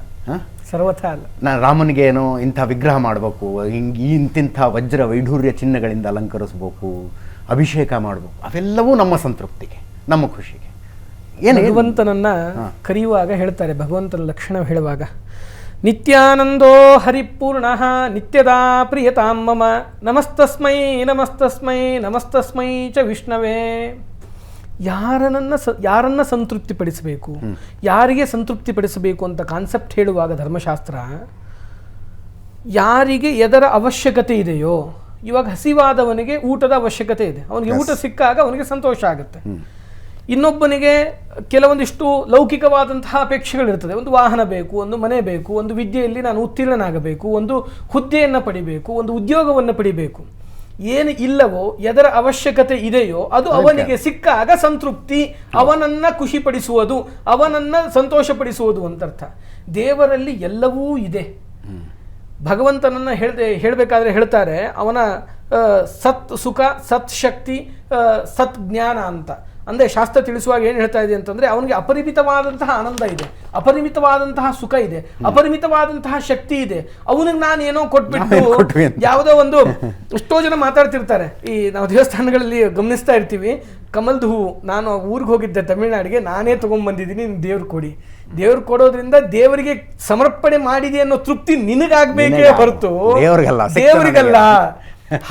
ಸರ್ವಥ ಅಲ್ಲ. ನಾನು ರಾಮನಿಗೆ ಏನೋ ಇಂಥ ವಿಗ್ರಹ ಮಾಡಬೇಕು, ಹಿಂಗೆ ಇಂತಿಂಥ ವಜ್ರ ವೈಢೂರ್ಯ ಚಿಹ್ನೆಗಳಿಂದ ಅಲಂಕರಿಸ್ಬೇಕು, ಅಭಿಷೇಕ ಮಾಡಬೇಕು, ಅವೆಲ್ಲವೂ ನಮ್ಮ ಸಂತೃಪ್ತಿಗೆ, ನಮ್ಮ ಖುಷಿಗೆ. ಏನು ಭಗವಂತನನ್ನ ಕರೆಯುವಾಗ ಹೇಳ್ತಾರೆ, ಭಗವಂತನ ಲಕ್ಷಣ ಹೇಳುವಾಗ ನಿತ್ಯಾನಂದೋ ಹರಿಪೂರ್ಣ ನಿತ್ಯದಾ ಪ್ರಿಯತಾಂ ಮಮ ನಮಸ್ತಸ್ಮೈ ನಮಸ್ತಸ್ಮೈ ನಮಸ್ತಸ್ಮೈ ಚ ವಿಷ್ಣವೇ. ಯಾರನ್ನ ಸಂತೃಪ್ತಿಪಡಿಸಬೇಕು, ಯಾರಿಗೆ ಸಂತೃಪ್ತಿಪಡಿಸಬೇಕು ಅಂತ ಕಾನ್ಸೆಪ್ಟ್ ಹೇಳುವಾಗ ಧರ್ಮಶಾಸ್ತ್ರ ಯಾರಿಗೆ ಎದರ ಅವಶ್ಯಕತೆ ಇದೆಯೋ, ಇವಾಗ ಹಸಿವಾದವನಿಗೆ ಊಟದ ಅವಶ್ಯಕತೆ ಇದೆ, ಅವನಿಗೆ ಊಟ ಸಿಕ್ಕಾಗ ಅವನಿಗೆ ಸಂತೋಷ ಆಗುತ್ತೆ. ಇನ್ನೊಬ್ಬನಿಗೆ ಕೆಲವೊಂದಿಷ್ಟು ಲೌಕಿಕವಾದಂತಹ ಅಪೇಕ್ಷೆಗಳಿರ್ತದೆ. ಒಂದು ವಾಹನ ಬೇಕು, ಒಂದು ಮನೆ ಬೇಕು, ಒಂದು ವಿದ್ಯೆಯಲ್ಲಿ ನಾನು ಉತ್ತೀರ್ಣನಾಗಬೇಕು, ಒಂದು ಹುದ್ದೆಯನ್ನು ಪಡಿಬೇಕು, ಒಂದು ಉದ್ಯೋಗವನ್ನು ಪಡಿಬೇಕು. ಏನು ಇಲ್ಲವೋ, ಎದರ ಅವಶ್ಯಕತೆ ಇದೆಯೋ ಅದು ಅವನಿಗೆ ಸಿಕ್ಕಾಗ ಸಂತೃಪ್ತಿ, ಅವನನ್ನ ಖುಷಿಪಡಿಸುವುದು, ಅವನನ್ನ ಸಂತೋಷಪಡಿಸುವುದು ಅಂತರ್ಥ. ದೇವರಲ್ಲಿ ಎಲ್ಲವೂ ಇದೆ. ಭಗವಂತನನ್ನ ಹೇಳಬೇಕಾದ್ರೆ ಹೇಳ್ತಾರೆ, ಅವನ ಸತ್ ಸುಖ, ಸತ್ ಶಕ್ತಿ, ಸತ್ ಜ್ಞಾನ ಅಂತ. ಅಂದರೆ ಶಾಸ್ತ್ರ ತಿಳಿಸುವಾಗ ಏನು ಹೇಳ್ತಾ ಇದೆ ಅಂತಂದರೆ, ಅವನಿಗೆ ಅಪರಿಮಿತವಾದಂತಹ ಆನಂದ ಇದೆ, ಅಪರಿಮಿತವಾದಂತಹ ಸುಖ ಇದೆ, ಅಪರಿಮಿತವಾದಂತಹ ಶಕ್ತಿ ಇದೆ. ಅವನಿಗೆ ನಾನು ಏನೋ ಕೊಟ್ಬಿಟ್ಟು ಯಾವುದೋ ಒಂದು, ಎಷ್ಟೋ ಜನ ಮಾತಾಡ್ತಿರ್ತಾರೆ, ಈ ನಾವು ದೇವಸ್ಥಾನಗಳಲ್ಲಿ ಗಮನಿಸ್ತಾ ಇರ್ತೀವಿ, ಕಮಲ್ದ ಹೂವು ನಾನು ಊರಿಗೆ ಹೋಗಿದ್ದೆ ತಮಿಳ್ನಾಡಿಗೆ, ನಾನೇ ತೊಗೊಂಡ್ಬಂದಿದ್ದೀನಿ, ದೇವ್ರು ಕೊಡಿ. ದೇವ್ರು ಕೊಡೋದ್ರಿಂದ ದೇವರಿಗೆ ಸಮರ್ಪಣೆ ಮಾಡಿದೆ ಅನ್ನೋ ತೃಪ್ತಿ ನಿನಗಾಗಬೇಕೇ ಹೊರತು ದೇವರಿಗಲ್ಲ.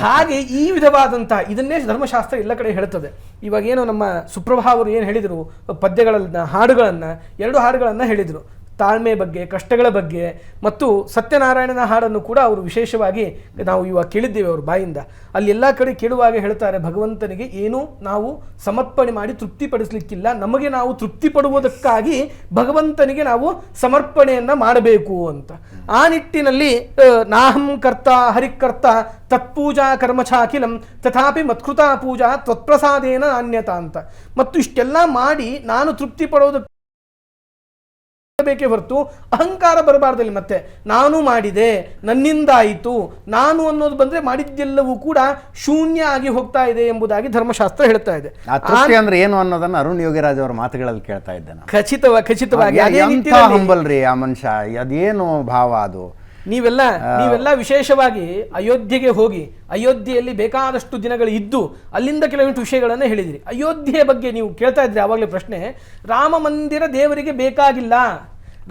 ಹಾಗೆ ಈ ವಿಧವಾದಂತಹ ಇದನ್ನೇ ಧರ್ಮಶಾಸ್ತ್ರ ಎಲ್ಲ ಕಡೆ ಹೇಳ್ತದೆ. ಇವಾಗೇನೋ ನಮ್ಮ ಸುಪ್ರಭಾ ಅವರು ಏನು ಹೇಳಿದರು, ಪದ್ಯಗಳನ್ನ, ಹಾಡುಗಳನ್ನು, 2 ಹಾಡುಗಳನ್ನು ಹೇಳಿದರು, ತಾಳ್ಮೆ ಬಗ್ಗೆ, ಕಷ್ಟಗಳ ಬಗ್ಗೆ, ಮತ್ತು ಸತ್ಯನಾರಾಯಣನ ಹಾಡನ್ನು ಕೂಡ ಅವರು ವಿಶೇಷವಾಗಿ ನಾವು ಇವಾಗ ಕೇಳಿದ್ದೇವೆ ಅವ್ರ ಬಾಯಿಂದ. ಅಲ್ಲಿ ಎಲ್ಲ ಕಡೆ ಕೇಳುವಾಗ ಹೇಳ್ತಾರೆ, ಭಗವಂತನಿಗೆ ಏನು ನಾವು ಸಮರ್ಪಣೆ ಮಾಡಿ ತೃಪ್ತಿಪಡಿಸಲಿಕ್ಕಿಲ್ಲ, ನಮಗೆ ನಾವು ತೃಪ್ತಿ ಪಡುವುದಕ್ಕಾಗಿ ಭಗವಂತನಿಗೆ ನಾವು ಸಮರ್ಪಣೆಯನ್ನು ಮಾಡಬೇಕು ಅಂತ. ಆ ನಿಟ್ಟಿನಲ್ಲಿ ನಾಹಂ ಕರ್ತ ಹರಿಕರ್ತ ತತ್ಪೂಜಾ ಕರ್ಮಚಾಖಿಲಂ ತಥಾಪಿ ಮತ್ಕೃತಾ ಪೂಜಾ ತ್ವತ್ಪ್ರಸಾದೇನ ನಾಣ್ಯತ ಅಂತ. ಮತ್ತು ಇಷ್ಟೆಲ್ಲ ಮಾಡಿ ನಾನು ತೃಪ್ತಿ ಪಡೋದಕ್ಕೆ ಬೇಕೇ ಹೊರತು ಅಹಂಕಾರ ಬರಬಾರ್ದಲ್ಲಿ. ಮತ್ತೆ ನಾನು ಮಾಡಿದೆ, ನನ್ನಿಂದಾಯಿತು, ನಾನು ಅನ್ನೋದು ಬಂದ್ರೆ ಮಾಡಿದ್ದೆಲ್ಲವೂ ಕೂಡ ಶೂನ್ಯ ಆಗಿ ಹೋಗ್ತಾ ಇದೆ ಎಂಬುದಾಗಿ ಧರ್ಮಶಾಸ್ತ್ರ ಹೇಳ್ತಾ ಇದೆ. ಅಂದ್ರೆ ಏನು ಅನ್ನೋದನ್ನ ಅರುಣ್ ಯೋಗಿರಾಜ್ ಅವರ ಮಾತುಗಳಲ್ಲಿ ಕೇಳ್ತಾ ಇದ್ದೇನೆ. ಖಚಿತವಾಗಿ ಹಂಬಲ್ರಿ ಆ ಮನುಷ್ಯ, ಅದೇನು ಭಾವ ಅದು. ನೀವೆಲ್ಲ ವಿಶೇಷವಾಗಿ ಅಯೋಧ್ಯೆಗೆ ಹೋಗಿ ಅಯೋಧ್ಯೆಯಲ್ಲಿ ಬೇಕಾದಷ್ಟು ದಿನಗಳು ಇದ್ದು ಅಲ್ಲಿಂದ ಕೆಲವೊಂದು ವಿಷಯಗಳನ್ನು ಹೇಳಿದಿರಿ. ಅಯೋಧ್ಯೆಯ ಬಗ್ಗೆ ನೀವು ಕೇಳ್ತಾ ಇದ್ರಿ ಆವಾಗಲೇ ಪ್ರಶ್ನೆ. ರಾಮ ಮಂದಿರ ದೇವರಿಗೆ ಬೇಕಾಗಿಲ್ಲ,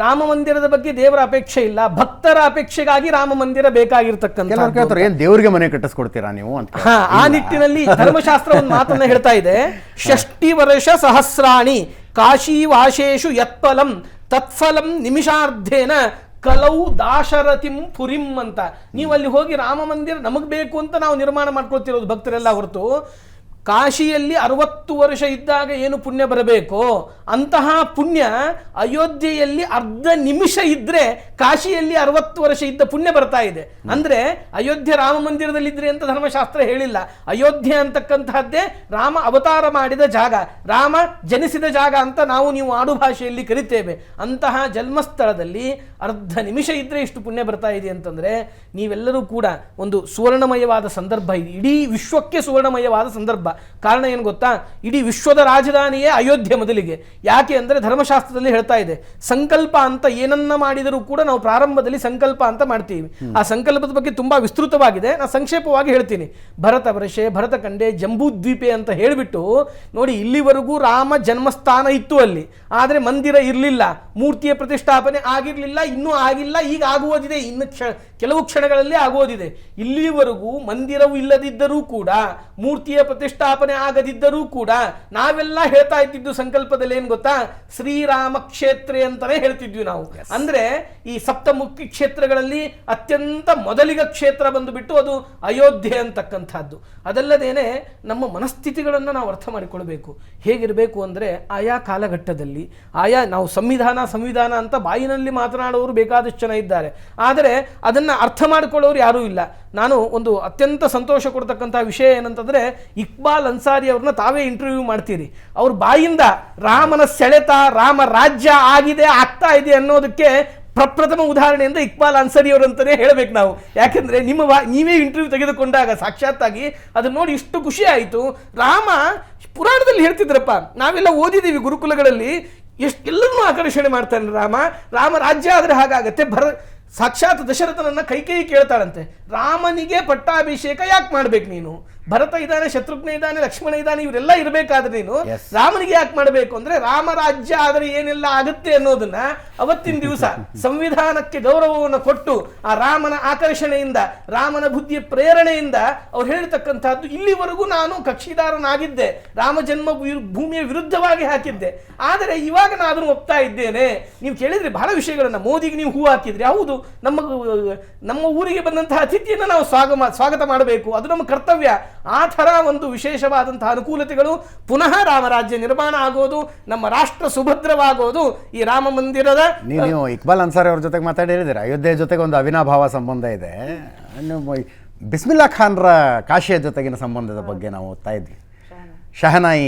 ರಾಮ ಮಂದಿರದ ಬಗ್ಗೆ ದೇವರ ಅಪೇಕ್ಷೆ ಇಲ್ಲ, ಭಕ್ತರ ಅಪೇಕ್ಷೆಗಾಗಿ ರಾಮ ಮಂದಿರ ಬೇಕಾಗಿರ್ತಕ್ಕಂಥ. ಕೆಲವರು ಕೇಳ್ತಾರೆ, ಏನ್ ದೇವ್ರಿಗೆ ಮನೆ ಕಟ್ಟಿಸ್ಕೊಡ್ತೀರಾ ನೀವು ಅಂತ. ಆ ನಿಟ್ಟಿನಲ್ಲಿ ಧರ್ಮಶಾಸ್ತ್ರ ಒಂದು ಮಾತನ್ನ ಹೇಳ್ತಾ ಇದೆ, 60 ವರ್ಷ ಸಹಸ್ರಾಣಿ ಕಾಶಿ ವಾಶೇಶು ಯತ್ಫಲಂ ತತ್ಫಲಂ ನಿಮಿಷಾರ್ಧೇನ ಕಲೌ ದಾಶರಥಿಂ ಪುರಿಂ ಅಂತ. ನೀವು ಅಲ್ಲಿ ಹೋಗಿ ರಾಮ ಮಂದಿರ ನಮಗ್ ಬೇಕು ಅಂತ ನಾವು ನಿರ್ಮಾಣ ಮಾಡ್ಕೊಳ್ತಿರೋದು ಭಕ್ತರೆಲ್ಲ ಹೊರತು, ಕಾಶಿಯಲ್ಲಿ 60 ವರ್ಷ ಇದ್ದಾಗ ಏನು ಪುಣ್ಯ ಬರಬೇಕೋ ಅಂತಹ ಪುಣ್ಯ ಅಯೋಧ್ಯೆಯಲ್ಲಿ ಅರ್ಧ ನಿಮಿಷ ಇದ್ರೆ ಕಾಶಿಯಲ್ಲಿ 60 ವರ್ಷ ಇದ್ದ ಪುಣ್ಯ ಬರ್ತಾ ಇದೆ. ಅಂದ್ರೆ ಅಯೋಧ್ಯೆ ರಾಮ ಮಂದಿರದಲ್ಲಿದ್ರೆ ಅಂತ ಧರ್ಮಶಾಸ್ತ್ರ ಹೇಳಿಲ್ಲ. ಅಯೋಧ್ಯೆ ಅಂತಕ್ಕಂತಹದ್ದೇ ರಾಮ ಅವತಾರ ಮಾಡಿದ ಜಾಗ, ರಾಮ ಜನಿಸಿದ ಜಾಗ ಅಂತ ನಾವು ನೀವು ಆಡು ಭಾಷೆಯಲ್ಲಿ ಕರಿತೇವೆ. ಅಂತಹ ಜನ್ಮಸ್ಥಳದಲ್ಲಿ ಅರ್ಧ ನಿಮಿಷ ಇದ್ರೆ ಇಷ್ಟು ಪುಣ್ಯ ಬರ್ತಾ ಇದೆ ಅಂತಂದ್ರೆ ನೀವೆಲ್ಲರೂ ಕೂಡ ಒಂದು ಸುವರ್ಣಮಯವಾದ ಸಂದರ್ಭ ಇದೆ, ಇಡೀ ವಿಶ್ವಕ್ಕೆ ಸುವರ್ಣಮಯವಾದ ಸಂದರ್ಭ. ಕಾರಣ ಏನು ಗೊತ್ತಾ, ಇಡೀ ವಿಶ್ವದ ರಾಜಧಾನಿಯೇ ಅಯೋಧ್ಯೆ ಮೊದಲಿಗೆ. ಯಾಕೆ ಅಂದರೆ ಧರ್ಮಶಾಸ್ತ್ರದಲ್ಲಿ ಹೇಳ್ತಾ ಇದೆ, ಸಂಕಲ್ಪ ಅಂತ ಏನನ್ನ ಮಾಡಿದರೂ ಕೂಡ ನಾವು ಪ್ರಾರಂಭದಲ್ಲಿ ಸಂಕಲ್ಪ ಅಂತ ಮಾಡ್ತೀವಿ. ಆ ಸಂಕಲ್ಪದ ಬಗ್ಗೆ ತುಂಬಾ ವಿಸ್ತೃತವಾಗಿದೆ, ನಾನು ಸಂಕ್ಷೇಪವಾಗಿ ಹೇಳ್ತೀನಿ. ಭರತ ವರ್ಷೆ, ಭರತ ಕಂಡೆ, ಜಂಬೂದ್ವೀಪೆ ಅಂತ ಹೇಳಿಬಿಟ್ಟು ನೋಡಿ, ಇಲ್ಲಿವರೆಗೂ ರಾಮ ಜನ್ಮಸ್ಥಾನ ಇತ್ತು ಅಲ್ಲಿ, ಆದರೆ ಮಂದಿರ ಇರಲಿಲ್ಲ, ಮೂರ್ತಿಯ ಪ್ರತಿಷ್ಠಾಪನೆ ಆಗಿರಲಿಲ್ಲ, ಇನ್ನೂ ಆಗಿಲ್ಲ, ಈಗ ಆಗುವುದಿದೆ, ಇನ್ನು ಕೆಲವು ಕ್ಷಣಗಳಲ್ಲಿ ಆಗುವುದಿದೆ. ಇಲ್ಲಿವರೆಗೂ ಮಂದಿರವು ಇಲ್ಲದಿದ್ದರೂ ಕೂಡ, ಮೂರ್ತಿಯ ಪ್ರತಿಷ್ಠಾಪನೆ ಆಗದಿದ್ದರೂ ಕೂಡ ನಾವೆಲ್ಲ ಹೇಳ್ತಾ ಇದ್ದಿದ್ದು ಸಂಕಲ್ಪದಲ್ಲಿ ಏನು ಗೊತ್ತಾ, ಶ್ರೀರಾಮ ಕ್ಷೇತ್ರ ಅಂತಾನೆ ಹೇಳ್ತಿದ್ವಿ ನಾವು. ಅಂದ್ರೆ ಈ ಸಪ್ತಮುಖಿ ಕ್ಷೇತ್ರಗಳಲ್ಲಿ ಅತ್ಯಂತ ಮೊದಲಿಗ ಕ್ಷೇತ್ರ ಬಂದುಬಿಟ್ಟು ಅದು ಅಯೋಧ್ಯೆ ಅಂತಕ್ಕಂಥದ್ದು. ಅದಲ್ಲದೇನೆ ನಮ್ಮ ಮನಸ್ಥಿತಿಗಳನ್ನು ನಾವು ಅರ್ಥ ಮಾಡಿಕೊಳ್ಬೇಕು. ಹೇಗಿರಬೇಕು ಅಂದರೆ ಆಯಾ ಕಾಲಘಟ್ಟದಲ್ಲಿ ಆಯಾ ನಾವು ಸಂವಿಧಾನ ಅಂತ ಬಾಯಿನಲ್ಲಿ ಮಾತನಾಡುವವರು ಬೇಕಾದಷ್ಟು ಜನ ಇದ್ದಾರೆ, ಆದರೆ ಅದನ್ನು ಅರ್ಥ ಮಾಡಿಕೊಳ್ಳೋರು ಯಾರೂ ಇಲ್ಲ. ನಾನು ಒಂದು ಅತ್ಯಂತ ಸಂತೋಷ ಕೊಡ್ತಕ್ಕಂಥ ವಿಷಯ ಏನಂತಂದರೆ, ಇಕ್ಬಾಲ್ ಅನ್ಸಾರಿ ಅವ್ರನ್ನ ತಾವೇ ಇಂಟರ್ವ್ಯೂ ಮಾಡ್ತೀರಿ, ಅವ್ರ ಬಾಯಿಂದ ರಾಮನ ಸೆಳೆತ, ರಾಮ ರಾಜ್ಯ ಆಗಿದೆ, ಆಗ್ತಾ ಇದೆ ಅನ್ನೋದಕ್ಕೆ ಪ್ರಪ್ರಥಮ ಉದಾಹರಣೆಯಿಂದ ಇಕ್ಬಾಲ್ ಅನ್ಸಾರಿ ಅವರಂತಾನೆ ಹೇಳಬೇಕು ನಾವು. ಯಾಕೆಂದ್ರೆ ನೀವೇ ಇಂಟರ್ವ್ಯೂ ತೆಗೆದುಕೊಂಡಾಗ ಸಾಕ್ಷಾತ್ತಾಗಿ ಅದನ್ನ ನೋಡಿ ಇಷ್ಟು ಖುಷಿ ಆಯಿತು. ರಾಮ ಪುರಾಣದಲ್ಲಿ ಹೇಳ್ತಿದ್ರಪ್ಪ, ನಾವೆಲ್ಲ ಓದಿದ್ದೀವಿ ಗುರುಕುಲಗಳಲ್ಲಿ, ಎಲ್ಲರನ್ನೂ ಆಕರ್ಷಣೆ ಮಾಡ್ತಾನೆ ರಾಮ ರಾಜ್ಯ ಆದರೆ ಹಾಗಾಗತ್ತೆ. ಸಾಕ್ಷಾತ್ ದಶರಥನನ್ನ ಕೈಕೇಯಿ ಕೇಳ್ತಾಳಂತೆ, ರಾಮನಿಗೆ ಪಟ್ಟಾಭಿಷೇಕ ಯಾಕೆ ಮಾಡ್ಬೇಕು ನೀನು? ಭರತ ಇದ್ದಾನೆ, ಶತ್ರುಘ್ನ ಇದ್ದಾನೆ, ಲಕ್ಷ್ಮಣ ಇದ್ದಾನೆ, ಇವರೆಲ್ಲ ಇರಬೇಕಾದ್ರೆ ನೀನು ರಾಮನಿಗೆ ಯಾಕೆ ಮಾಡಬೇಕು ಅಂದ್ರೆ, ರಾಮರಾಜ್ಯ ಆದರೆ ಏನೆಲ್ಲ ಆಗುತ್ತೆ ಅನ್ನೋದನ್ನ ಅವತ್ತಿನ ದಿವಸ ಸಂವಿಧಾನಕ್ಕೆ ಗೌರವವನ್ನು ಕೊಟ್ಟು ಆ ರಾಮನ ಆಕರ್ಷಣೆಯಿಂದ, ರಾಮನ ಬುದ್ಧಿಯ ಪ್ರೇರಣೆಯಿಂದ ಅವ್ರು ಹೇಳ್ತಕ್ಕಂಥದ್ದು, ಇಲ್ಲಿವರೆಗೂ ನಾನು ಕಕ್ಷಿದಾರನಾಗಿದ್ದೆ, ರಾಮ ಜನ್ಮ ಭೂಮಿಯ ವಿರುದ್ಧವಾಗಿ ಹಾಕಿದ್ದೆ, ಆದರೆ ಇವಾಗ ನಾನು ಅದನ್ನು ಒಪ್ತಾ ಇದ್ದೇನೆ. ನೀವು ಕೇಳಿದ್ರಿ ಬಹಳ ವಿಷಯಗಳನ್ನ, ಮೋದಿಗೆ ನೀವು ಹೂ ಹಾಕಿದ್ರಿ, ಹೌದು, ನಮ್ಮ ಊರಿಗೆ ಬಂದಂತಹ ಅತಿಥಿಯನ್ನು ನಾವು ಸ್ವಾಗತ ಮಾಡಬೇಕು, ಅದು ನಮ್ಮ ಕರ್ತವ್ಯ. ಆ ಥರ ಒಂದು ವಿಶೇಷವಾದಂತಹ ಅನುಕೂಲತೆಗಳು, ಪುನಃ ರಾಮರಾಜ್ಯ ನಿರ್ಮಾಣ ಆಗೋದು, ನಮ್ಮ ರಾಷ್ಟ್ರ ಸುಭದ್ರವಾಗೋದು ಈ ರಾಮ ಮಂದಿರದ. ನೀವು ಇಕ್ಬಾಲ್ ಅನ್ಸಾರಿ ಅವ್ರ ಜೊತೆಗೆ ಮಾತಾಡಿದ್ದೀರಾ, ಅಯೋಧ್ಯೆ ಜೊತೆಗೆ ಒಂದು ಅವಿನಾಭಾವ ಸಂಬಂಧ ಇದೆ. ಬಿಸ್ಮಿಲ್ಲಾ ಖಾನ್ರ ಕಾಶಿಯ ಜೊತೆಗಿನ ಸಂಬಂಧದ ಬಗ್ಗೆ ನಾವು ಓದ್ತಾ ಇದ್ವಿ. ಶಹನಾಯಿ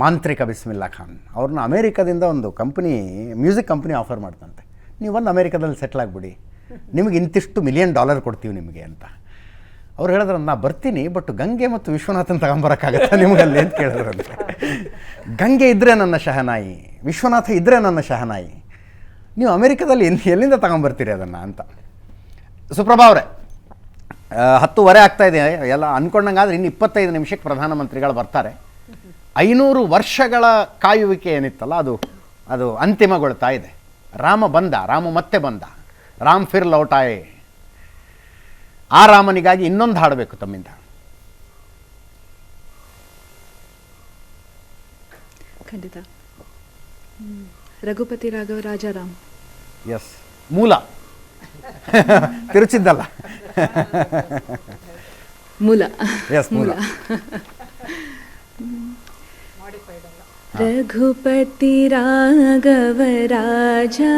ಮಾಂತ್ರಿಕ ಬಿಸ್ಮಿಲ್ಲಾ ಖಾನ್ ಅವ್ರನ್ನ ಅಮೇರಿಕಾದಿಂದ ಒಂದು ಕಂಪ್ನಿ, ಮ್ಯೂಸಿಕ್ ಕಂಪ್ನಿ ಆಫರ್ ಮಾಡ್ತಂತೆ, ನೀವು ಒಂದು ಅಮೇರಿಕಾದಲ್ಲಿ ಸೆಟ್ಲ್ ಆಗಿಬಿಡಿ, ನಿಮಗೆ ಇಂತಿಷ್ಟು $1 ಮಿಲಿಯನ್ ಕೊಡ್ತೀವಿ ನಿಮಗೆ ಅಂತ. ಅವ್ರು ಹೇಳಿದ್ರು, ನಾ ಬರ್ತೀನಿ, ಬಟ್ ಗಂಗೆ ಮತ್ತು ವಿಶ್ವನಾಥನ್ ತಗೊಂಬರೋಕ್ಕಾಗತ್ತಾ ನಿಮಗಲ್ಲಿ ಅಂತ ಕೇಳಿದ್ರಂತೆ. ಗಂಗೆ ಇದ್ದರೆ ನನ್ನ ಶಹನಾಯಿ, ವಿಶ್ವನಾಥ ಇದ್ದರೆ ನನ್ನ ಶಹನಾಯಿ, ನೀವು ಅಮೇರಿಕಾದಲ್ಲಿ ಎಲ್ಲಿಂದ ತಗೊಂಬರ್ತೀರಿ ಅದನ್ನು ಅಂತ. ಸುಪ್ರಭಾ ಅವರೇ, 10:15 ಆಗ್ತಾ ಇದೆ, ಎಲ್ಲ ಅಂದ್ಕೊಂಡಂಗಾದ್ರೆ ಇನ್ನು 25 ನಿಮಿಷಕ್ಕೆ ಪ್ರಧಾನಮಂತ್ರಿಗಳು ಬರ್ತಾರೆ. 500 ವರ್ಷಗಳ ಕಾಯುವಿಕೆ ಏನಿತ್ತಲ್ಲ ಅದು ಅಂತಿಮಗೊಳ್ತಾ ಇದೆ. ರಾಮ ಮತ್ತೆ ಬಂದ, ರಾಮ್ ಫಿರ್ ಲೌಟಾಯೆ. ಆ ರಾಮನಿಗಾಗಿ ಇನ್ನೊಂದು ಹಾಡಬೇಕು ತಮ್ಮಿಂದ. ಖಂಡಿತ. ರಘುಪತಿ ರಾಘವ ರಾಜಾರಾಮ್. ಎಸ್, ಮೂಲ ತಿರುಚಿದ್ದಲ್ಲ, ಮೂಲ. ಎಸ್, ಮೂಲ. रघुपति राघव राजा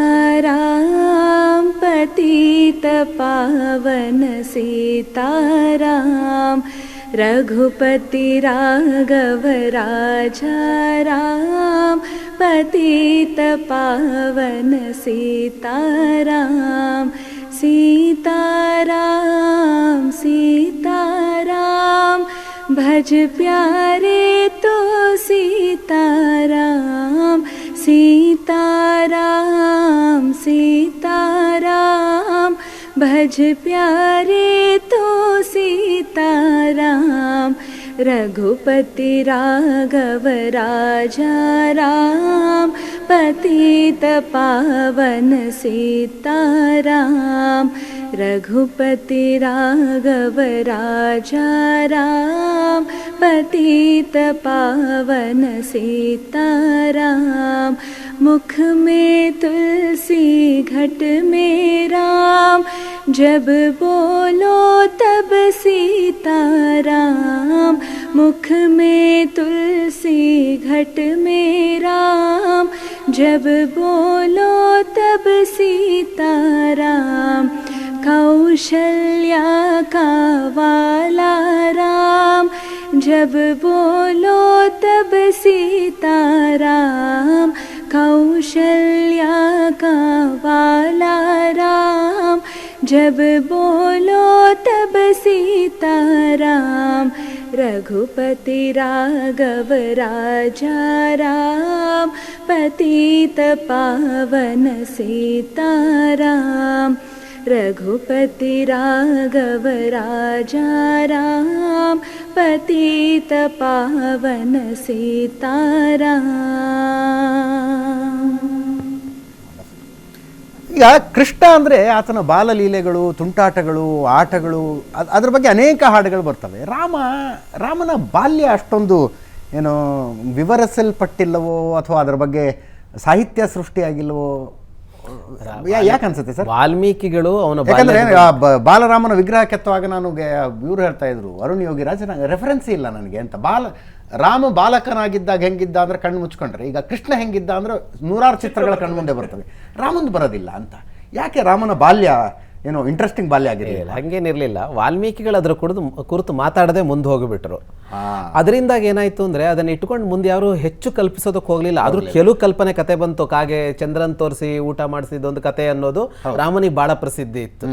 राम, पतित पावन सीताराम. रघुपति राघव राजा राम, पतित पावन सीताराम. सीताराम सीताराम, भज प्यारे तो सीताराम. सीताराम सीताराम, भज प्यारे तो सीताराम. रघुपति राघव राजा राम, पतित पावन सीताराम रघुपति राघव राजा राम पतित पावन सीताराम मुख में तुलसी घट में राम जब बोलो तब सीताराम मुख में तुलसी घट में राम जब बोलो तब सीताराम कौशल्या का वाला राम जब बोलो तब सीताराम कौशल्या का वाला राम जब बोलो तब सीताराम रघुपति राघव राजा राम पतित पावन सीताराम रघुपति राघव राजा राम पतित पावन सीताराम. ಈಗ ಕೃಷ್ಣ ಅಂದರೆ ಆತನ ಬಾಲಲೀಲೆಗಳು, ತುಂಟಾಟಗಳು, ಆಟಗಳು, ಅದ್ರ ಬಗ್ಗೆ ಅನೇಕ ಹಾಡುಗಳು ಬರ್ತವೆ. ರಾಮನ ಬಾಲ್ಯ ಅಷ್ಟೊಂದು ಏನೋ ವಿವರಿಸಲ್ಪಟ್ಟಿಲ್ಲವೋ ಅಥವಾ ಅದರ ಬಗ್ಗೆ ಸಾಹಿತ್ಯ ಸೃಷ್ಟಿಯಾಗಿಲ್ಲವೋ ಯಾಕೆ ಅನ್ಸುತ್ತೆ ಸರ್? ವಾಲ್ಮೀಕಿಗಳು ಅವನ ಯಾಕಂದ್ರೆ ಬಾಲರಾಮನ ವಿಗ್ರಹ ಕೆತ್ತುವಾಗ ನಾನು ಇವ್ರು ಹೇಳ್ತಾ ಇದ್ರು, ಅರುಣ್ ಯೋಗಿರಾಜ್, ರೆಫರೆನ್ಸ್ ಇಲ್ಲ ನನಗೆ ಅಂತ. ರಾಮ ಬಾಲಕನಾಗಿದ್ದಾಗ ಹೆಂಗಿದ್ದ ಅಂದ್ರೆ ಕಣ್ಣು ಮುಚ್ಕೊಂಡ್ರೆ, ಈಗ ಕೃಷ್ಣ ಹೆಂಗಿದ್ದ ಅಂದ್ರೆ ನೂರಾರು ಚಿತ್ರಗಳ ಕಣ್ಮುಂದೆ ಬರ್ತವೆ, ರಾಮಂದು ಬರೋದಿಲ್ಲ ಅಂತ. ಯಾಕೆ ರಾಮನ ಬಾಲ್ಯ ಏನೋ ಇಂಟ್ರೆಸ್ಟಿಂಗ್ ಬಾಲ್ಯ ಆಗಿದೆ? ಹಂಗೇನಿರಲಿಲ್ಲ. ವಾಲ್ಮೀಕಿಗಳು ಅದರ ಕುರಿತು ಮಾತಾಡದೆ ಮುಂದೆ ಹೋಗಿಬಿಟ್ರು. ಅದರಿಂದಾಗಿ ಏನಾಯ್ತು ಅಂದ್ರೆ ಅದನ್ನ ಇಟ್ಕೊಂಡು ಮುಂದೆ ಯಾರು ಹೆಚ್ಚು ಕಲ್ಪಿಸೋದಕ್ಕೆ ಹೋಗ್ಲಿಲ್ಲ. ಆದ್ರೂ ಕೆಲವು ಕಲ್ಪನೆ ಕತೆ ಬಂತು. ಕಾಗೆ ಚಂದ್ರನ್ ತೋರಿಸಿ ಊಟ ಮಾಡಿಸಿದೊಂದು ಕತೆ ಅನ್ನೋದು ರಾಮನಿಗೆ ಬಹಳ ಪ್ರಸಿದ್ಧಿ ಇತ್ತು.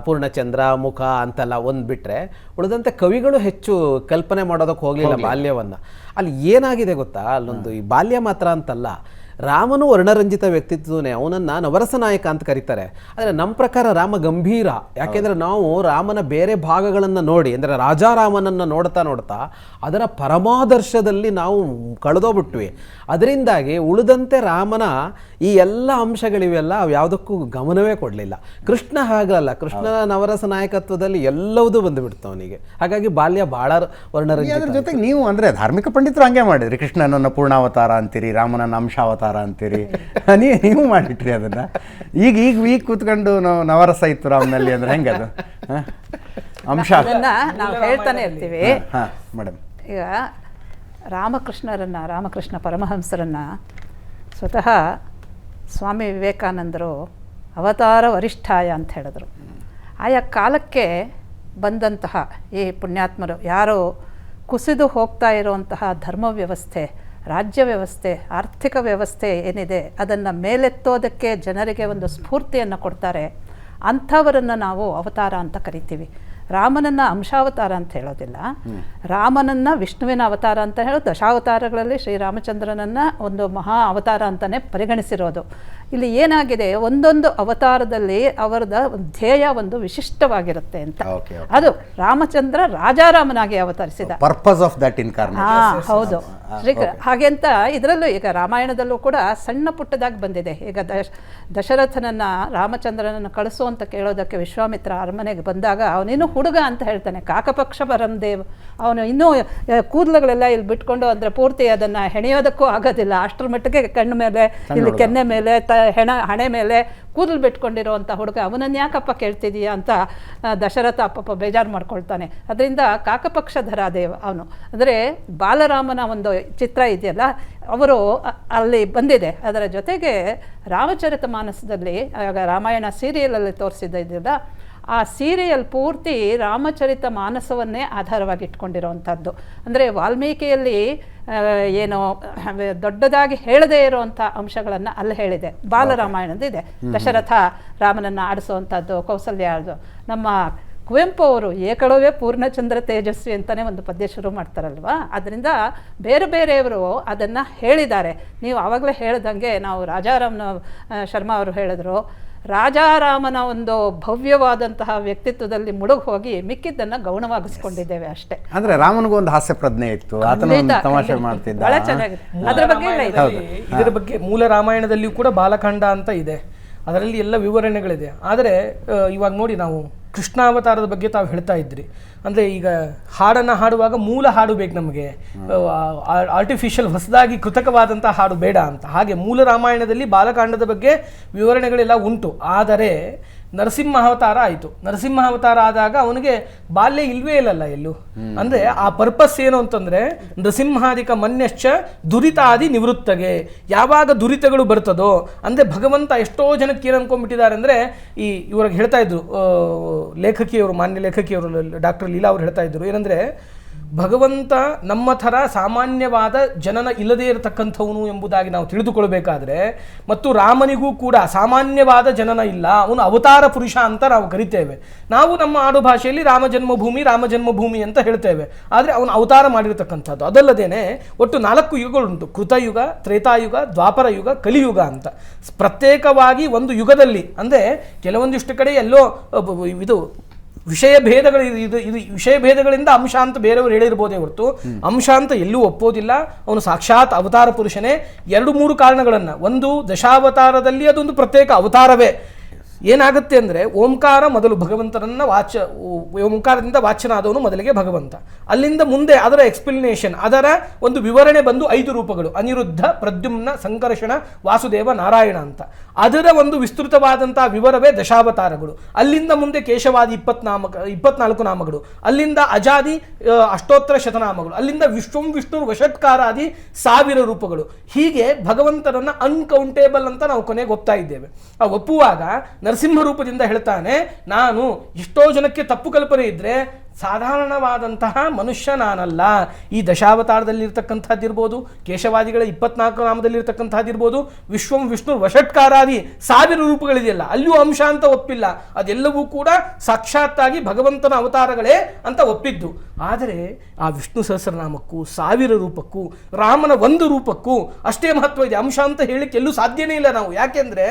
ಪೂರ್ಣಚಂದ್ರ ಮುಖ ಅಂತೆಲ್ಲ ಒಂದ್ ಬಿಟ್ರೆ ಉಳಿದಂತೆ ಕವಿಗಳು ಹೆಚ್ಚು ಕಲ್ಪನೆ ಮಾಡೋದಕ್ಕೆ ಹೋಗ್ಲಿಲ್ಲ ಬಾಲ್ಯವನ್ನ. ಅಲ್ಲಿ ಏನಾಗಿದೆ ಗೊತ್ತಾ, ಅಲ್ಲೊಂದು ಈ ಬಾಲ್ಯ ಮಾತ್ರ ಅಂತಲ್ಲ, ರಾಮನು ವರ್ಣರಂಜಿತ ವ್ಯಕ್ತಿತ್ವನೇ, ಅವನನ್ನ ನವರಸ ನಾಯಕ ಅಂತ ಕರೀತಾರೆ. ಆದರೆ ನಮ್ಮ ಪ್ರಕಾರ ರಾಮ ಗಂಭೀರ. ಯಾಕೆಂದ್ರೆ ನಾವು ರಾಮನ ಬೇರೆ ಭಾಗಗಳನ್ನು ನೋಡಿ, ಅಂದರೆ ರಾಜಾರಾಮನನ್ನು ನೋಡ್ತಾ ಅದರ ಪರಮಾದರ್ಶದಲ್ಲಿ ನಾವು ಕಳೆದೋಗ್ಬಿಟ್ವಿ. ಅದರಿಂದಾಗಿ ಉಳಿದಂತೆ ರಾಮನ ಈ ಎಲ್ಲ ಅಂಶಗಳಿವೆಲ್ಲ ಅವು ಯಾವುದಕ್ಕೂ ಗಮನವೇ ಕೊಡಲಿಲ್ಲ. ಕೃಷ್ಣ ಹಾಗಲ್ಲ, ಕೃಷ್ಣನ ನವರಸ ನಾಯಕತ್ವದಲ್ಲಿ ಎಲ್ಲವೂ ಬಂದುಬಿಡ್ತು ಅವನಿಗೆ. ಹಾಗಾಗಿ ಬಾಲ್ಯ ಬಹಳ ವರ್ಣರಂಜಿತ. ಅದ್ರ ಜೊತೆಗೆ ನೀವು ಅಂದರೆ ಧಾರ್ಮಿಕ ಪಂಡಿತರು ಹಂಗೆ ಮಾಡಿದ್ರಿ, ಕೃಷ್ಣನನ್ನು ಪೂರ್ಣಾವತಾರ ಅಂತೀರಿ, ರಾಮನನ್ನು ಅಂಶಾವತಾರ ಅಂತೀರಿ, ನೀವು ಮಾಡಿಟ್ರಿ ಅದನ್ನ. ಈಗ ಕೂತ್ಕೊಂಡು ನಾವು ನವರಸ ಇತ್ತು ರಾಮನಲ್ಲಿ ಅಂದ್ರೆ ಹೆಂಗೆ ಅದು ಅಂಶ? ನಾವು ಹೇಳ್ತಾನೆ ಇರ್ತೀವಿ. ಮೇಡಮ್, ಈಗ ರಾಮಕೃಷ್ಣ ಪರಮಹಂಸರನ್ನ ಸ್ವತಃ ಸ್ವಾಮಿ ವಿವೇಕಾನಂದರು ಅವತಾರ ವರಿಷ್ಠಾಯ ಅಂತ ಹೇಳಿದ್ರು. ಆಯಾ ಕಾಲಕ್ಕೆ ಬಂದಂತಹ ಈ ಪುಣ್ಯಾತ್ಮರು ಯಾರು ಕುಸಿದು ಹೋಗ್ತಾ ಇರುವಂತಹ ಧರ್ಮ ವ್ಯವಸ್ಥೆ, ರಾಜ್ಯ ವ್ಯವಸ್ಥೆ, ಆರ್ಥಿಕ ವ್ಯವಸ್ಥೆ ಏನಿದೆ ಅದನ್ನು ಮೇಲೆತ್ತೋದಕ್ಕೆ ಜನರಿಗೆ ಒಂದು ಸ್ಫೂರ್ತಿಯನ್ನು ಕೊಡ್ತಾರೆ. ಅಂಥವರನ್ನು ನಾವು ಅವತಾರ ಅಂತ ಕರಿತೀವಿ. ರಾಮನನ್ನು ಅಂಶಾವತಾರ ಅಂತ ಹೇಳೋದಿಲ್ಲ, ರಾಮನನ್ನು ವಿಷ್ಣುವಿನ ಅವತಾರ ಅಂತ ಹೇಳೋ ದಶಾವತಾರಗಳಲ್ಲಿ ಶ್ರೀರಾಮಚಂದ್ರನನ್ನು ಒಂದು ಮಹಾ ಅವತಾರ ಅಂತಲೇ ಪರಿಗಣಿಸಿರೋದು. ಇಲ್ಲಿ ಏನಾಗಿದೆ, ಒಂದೊಂದು ಅವತಾರದಲ್ಲಿ ಅವರದ ಧ್ಯೇಯ ಒಂದು ವಿಶಿಷ್ಟವಾಗಿರುತ್ತೆ ಅಂತ. ಅದು ರಾಮಚಂದ್ರ ರಾಜಾರಾಮನಾಗಿ ಅವತರಿಸಿದ ಪರ್ಪಸ್ ಆಫ್ ದಟ್ ಇನ್ಕಾರ್ನೇಷನ್. ಹೌದು. ಹಾಗೆ ಅಂತ ಇದರಲ್ಲೂ ಈಗ ರಾಮಾಯಣದಲ್ಲೂ ಕೂಡ ಸಣ್ಣ ಪುಟ್ಟದಾಗಿ ಬಂದಿದೆ. ಈಗ ದಶರಥನನ್ನು ರಾಮಚಂದ್ರನನ್ನು ಕಳಿಸು ಅಂತ ಕೇಳೋದಕ್ಕೆ ವಿಶ್ವಾಮಿತ್ರ ಅರಮನೆಗೆ ಬಂದಾಗ ಅವನೇನು ಹುಡುಗ ಅಂತ ಹೇಳ್ತಾನೆ, ಕಾಕಪಕ್ಷ ಪರಂದೇವ್. ಅವನು ಇನ್ನೂ ಕೂದಲುಗಳೆಲ್ಲ ಇಲ್ಲಿ ಬಿಟ್ಕೊಂಡು ಅಂದರೆ ಪೂರ್ತಿ ಅದನ್ನು ಹೆಣೆಯೋದಕ್ಕೂ ಆಗೋದಿಲ್ಲ, ಅಷ್ಟರ ಮಟ್ಟಿಗೆ ಕಣ್ಣು ಮೇಲೆ, ಇಲ್ಲಿ ಕೆನ್ನೆ ಮೇಲೆ, ಹಣೆ ಮೇಲೆ ಕೂದಲು ಬಿಟ್ಕೊಂಡಿರೋವಂಥ ಹುಡುಗ. ಅವನನ್ನು ಯಾಕಪ್ಪ ಕೇಳ್ತಿದೀಯಾ ಅಂತ ದಶರಥ ಅಪ್ಪಪ್ಪ ಬೇಜಾರು ಮಾಡ್ಕೊಳ್ತಾನೆ. ಅದರಿಂದ ಕಾಕಪಕ್ಷಧರ ದೇವ ಅವನು. ಅಂದರೆ ಬಾಲರಾಮನ ಒಂದು ಚಿತ್ರ ಇದೆಯಲ್ಲ, ಅವರು ಅಲ್ಲಿ ಬಂದಿದೆ. ಅದರ ಜೊತೆಗೆ ರಾಮಚರಿತ ಮಾನಸದಲ್ಲಿ ಆಗ ರಾಮಾಯಣ ಸೀರಿಯಲಲ್ಲಿ ತೋರಿಸಿದ್ದಿಲ್ಲ, ಆ ಸೀರಿಯಲ್ ಪೂರ್ತಿ ರಾಮಚರಿತ ಮಾನಸವನ್ನೇ ಆಧಾರವಾಗಿ ಇಟ್ಕೊಂಡಿರೋವಂಥದ್ದು. ಅಂದರೆ ವಾಲ್ಮೀಕಿಯಲ್ಲಿ ಏನೋ ದೊಡ್ಡದಾಗಿ ಹೇಳದೇ ಇರುವಂಥ ಅಂಶಗಳನ್ನು ಅಲ್ಲಿ ಹೇಳಿದೆ. ಬಾಲರಾಮಾಯಣದಿದೆ, ದಶರಥ ರಾಮನನ್ನು ಆಡಿಸುವಂಥದ್ದು, ಕೌಸಲ್ಯ ಆಡಿಸೋ. ನಮ್ಮ ಕುವೆಂಪು ಅವರು ಏಕಳವೇ ಪೂರ್ಣಚಂದ್ರ ತೇಜಸ್ವಿ ಅಂತಲೇ ಒಂದು ಪದ್ಯ ಶುರು ಮಾಡ್ತಾರಲ್ವ. ಅದರಿಂದ ಬೇರೆ ಬೇರೆಯವರು ಅದನ್ನು ಹೇಳಿದ್ದಾರೆ. ನೀವು ಆವಾಗಲೇ ಹೇಳ್ದಂಗೆ, ನಾವು ರಾಜಾರಾಮ್ ಶರ್ಮಾ ಅವರು ಹೇಳಿದ್ರು, ರಾಜಾರಾಮನ ಒಂದು ಭವ್ಯವಾದಂತಹ ವ್ಯಕ್ತಿತ್ವದಲ್ಲಿ ಮುಳುಗಿ ಹೋಗಿ ಮಿಕ್ಕಿದ್ದನ್ನು ಗೌಣವಾಗಿಸ್ಕೊಂಡಿದ್ದೇವೆ ಅಷ್ಟೇ. ಅಂದ್ರೆ ರಾಮನಿಗೂ ಒಂದು ಹಾಸ್ಯ ಪ್ರಜ್ಞೆ ಇತ್ತು, ಆತನ ಒಂದು ತಮಾಷೆ ಮಾಡ್ತಿದ್ದ. ಬಹಳ ಚೆನ್ನಾಗಿದೆ. ಅದ್ರ ಬಗ್ಗೆ ಎಲ್ಲ ಇದೆ. ಇದರ ಬಗ್ಗೆ ಮೂಲ ರಾಮಾಯಣದಲ್ಲಿಯೂ ಕೂಡ ಬಾಲಕಾಂಡ ಅಂತ ಇದೆ, ಅದರಲ್ಲಿ ಎಲ್ಲ ವಿವರಣೆಗಳಿದೆ. ಆದರೆ ಇವಾಗ ನೋಡಿ, ನಾವು ಕೃಷ್ಣಾವತಾರದ ಬಗ್ಗೆ ತಾವು ಹೇಳ್ತಾ ಇದ್ರಿ. ಅಂದರೆ ಈಗ ಹಾಡನ್ನು ಹಾಡುವಾಗ ಮೂಲ ಹಾಡು ಬೇಕು ನಮಗೆ, ಆರ್ಟಿಫಿಷಿಯಲ್ ಹೊಸದಾಗಿ ಕೃತಕವಾದಂಥ ಹಾಡು ಬೇಡ ಅಂತ. ಹಾಗೆ ಮೂಲ ರಾಮಾಯಣದಲ್ಲಿ ಬಾಲಕಾಂಡದ ಬಗ್ಗೆ ವಿವರಣೆಗಳೆಲ್ಲ ಉಂಟು. ಆದರೆ ನರಸಿಂಹಾವತಾರ ಆಯಿತು. ನರಸಿಂಹಾವತಾರ ಆದಾಗ ಅವನಿಗೆ ಬಾಲ್ಯ ಇಲ್ವೇ ಇಲ್ಲಲ್ಲ ಎಲ್ಲೂ. ಅಂದರೆ ಆ ಪರ್ಪಸ್ ಏನು ಅಂತಂದರೆ, ನೃಸಿಂಹಾದಿಕ ಮನ್ಯಶ್ಚ ದುರಿತಾದಿ ನಿವೃತ್ತಗೆ. ಯಾವಾಗ ದುರಿತಗಳು ಬರ್ತದೋ, ಅಂದರೆ ಭಗವಂತ ಎಷ್ಟೋ ಜನಕ್ಕೆ ಏನು ಅನ್ಕೊಂಡ್ಬಿಟ್ಟಿದ್ದಾರೆ ಅಂದರೆ, ಇವ್ರಿಗೆ ಹೇಳ್ತಾ ಇದ್ರು ಲೇಖಕಿಯವರು, ಮಾನ್ಯ ಲೇಖಕಿಯವರು ಡಾಕ್ಟರ್ ಲೀಲಾ ಅವರು ಹೇಳ್ತಾ ಇದ್ರು ಏನಂದರೆ, ಭಗವಂತ ನಮ್ಮ ಥರ ಸಾಮಾನ್ಯವಾದ ಜನನ ಇಲ್ಲದೇ ಇರತಕ್ಕಂಥವನು ಎಂಬುದಾಗಿ ನಾವು ತಿಳಿದುಕೊಳ್ಬೇಕಾದ್ರೆ, ಮತ್ತು ರಾಮನಿಗೂ ಕೂಡ ಸಾಮಾನ್ಯವಾದ ಜನನ ಇಲ್ಲ, ಅವನು ಅವತಾರ ಪುರುಷ ಅಂತ ನಾವು ಕರಿತೇವೆ. ನಾವು ನಮ್ಮ ಆಡು ಭಾಷೆಯಲ್ಲಿ ರಾಮ ಜನ್ಮಭೂಮಿ ಅಂತ ಹೇಳ್ತೇವೆ. ಆದರೆ ಅವನು ಅವತಾರ ಮಾಡಿರತಕ್ಕಂಥದ್ದು. ಅದಲ್ಲದೇನೆ ಒಟ್ಟು 4 ಯುಗಗಳುಂಟು: ಕೃತಯುಗ, ತ್ರೇತಾಯುಗ, ದ್ವಾಪರ ಯುಗ, ಕಲಿಯುಗ ಅಂತ. ಪ್ರತ್ಯೇಕವಾಗಿ ಒಂದು ಯುಗದಲ್ಲಿ, ಅಂದರೆ ಕೆಲವೊಂದಿಷ್ಟು ಕಡೆ ಎಲ್ಲೋ ಇದು ವಿಷಯ ಭೇದಗಳು, ಇದು ವಿಷಯ ಭೇದಗಳಿಂದ ಅಂಶ ಅಂತ ಬೇರೆಯವರು ಹೇಳಿರ್ಬೋದೇ ಹೊರತು ಅಂಶ ಅಂತ ಎಲ್ಲೂ ಒಪ್ಪೋದಿಲ್ಲ. ಅವನು ಸಾಕ್ಷಾತ್ ಅವತಾರ ಪುರುಷನೇ. 2-3 ಕಾರಣಗಳನ್ನು. ಒಂದು, ದಶಾವತಾರದಲ್ಲಿ ಅದೊಂದು ಪ್ರತ್ಯೇಕ ಅವತಾರವೇ. ಏನಾಗುತ್ತೆ ಅಂದರೆ, ಓಂಕಾರ ಮೊದಲು ಭಗವಂತನನ್ನ ಓಂಕಾರದಿಂದ ವಾಚ್ಯನಾದವನು ಮೊದಲಿಗೆ ಭಗವಂತ. ಅಲ್ಲಿಂದ ಮುಂದೆ ಅದರ ಎಕ್ಸ್ಪ್ಲನೇಷನ್, ಅದರ ಒಂದು ವಿವರಣೆ ಬಂದು 5 ರೂಪಗಳು: ಅನಿರುದ್ಧ, ಪ್ರದ್ಯುಮ್ನ, ಸಂಕರ್ಷಣ, ವಾಸುದೇವ, ನಾರಾಯಣ ಅಂತ. ಅದರ ಒಂದು ವಿಸ್ತೃತವಾದಂತಹ ವಿವರವೇ ದಶಾವತಾರಗಳು. ಅಲ್ಲಿಂದ ಮುಂದೆ ಕೇಶವಾದಿ 24 ನಾಮಗಳು, ಅಲ್ಲಿಂದ ಅಜಾದಿ ಅಷ್ಟೋತ್ತರ ಶತನಾಮಗಳು, ಅಲ್ಲಿಂದ ವಿಷ್ಣು ವಷಟ್ಕಾರಾದಿ 1000 ರೂಪಗಳು. ಹೀಗೆ ಭಗವಂತನನ್ನ ಅನ್ಕೌಂಟೇಬಲ್ ಅಂತ ನಾವು ಕೊನೆಗೆ ಒಪ್ತಾ ಇದ್ದೇವೆ. ಆ ಒಪ್ಪುವಾಗ ನರಸಿಂಹ ರೂಪದಿಂದ ಹೇಳ್ತಾನೆ, ನಾನು ಎಷ್ಟೋ ಜನಕ್ಕೆ ತಪ್ಪು ಕಲ್ಪನೆ ಇದ್ರೆ ಸಾಧಾರಣವಾದಂತಹ ಮನುಷ್ಯ ನಾನಲ್ಲ. ಈ ದಶಾವತಾರದಲ್ಲಿರ್ತಕ್ಕಂಥದ್ದಿರ್ಬೋದು, ಕೇಶವಾದಿಗಳ 24 ನಾಮದಲ್ಲಿರ್ತಕ್ಕಂಥದ್ದಿರ್ಬೋದು, ವಿಷ್ಣು ವಷಟ್ಕಾರಾದಿ 1000 ರೂಪಗಳಿದೆಯಲ್ಲ, ಅಲ್ಲಿಯೂ ಅಂಶ ಅಂತ ಒಪ್ಪಿಲ್ಲ. ಅದೆಲ್ಲವೂ ಕೂಡ ಸಾಕ್ಷಾತ್ತಾಗಿ ಭಗವಂತನ ಅವತಾರಗಳೇ ಅಂತ ಒಪ್ಪಿದ್ದು. ಆದರೆ ಆ ವಿಷ್ಣು ಸಹಸ್ರನಾಮಕ್ಕೂ 1000 ರೂಪಕ್ಕೂ ರಾಮನ 1 ರೂಪಕ್ಕೂ ಅಷ್ಟೇ ಮಹತ್ವ ಇದೆ. ಅಂಶ ಅಂತ ಹೇಳಿಕ್ಕೆ ಎಲ್ಲೂ ಸಾಧ್ಯನೇ ಇಲ್ಲ ನಾವು. ಯಾಕೆಂದ್ರೆ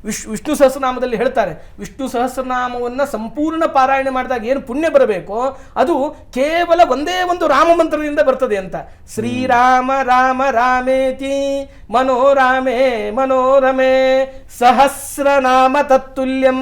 ವಿಷ್ಣು ಸಹಸ್ರನಾಮದಲ್ಲಿ ಹೇಳ್ತಾರೆ, ವಿಷ್ಣು ಸಹಸ್ರನಾಮವನ್ನು ಸಂಪೂರ್ಣ ಪಾರಾಯಣ ಮಾಡಿದಾಗ ಏನು ಪುಣ್ಯ ಬರಬೇಕೋ ಅದು ಕೇವಲ ಒಂದೇ ಒಂದು ರಾಮ ಮಂತ್ರದಿಂದ ಬರ್ತದೆ ಅಂತ. ಶ್ರೀರಾಮ ರಾಮ ರಾಮೇತಿ ಮನೋರಾಮೇ ಮನೋರಮೇ ಸಹಸ್ರನಾಮ ತತ್ತುಲ್ಯಂ.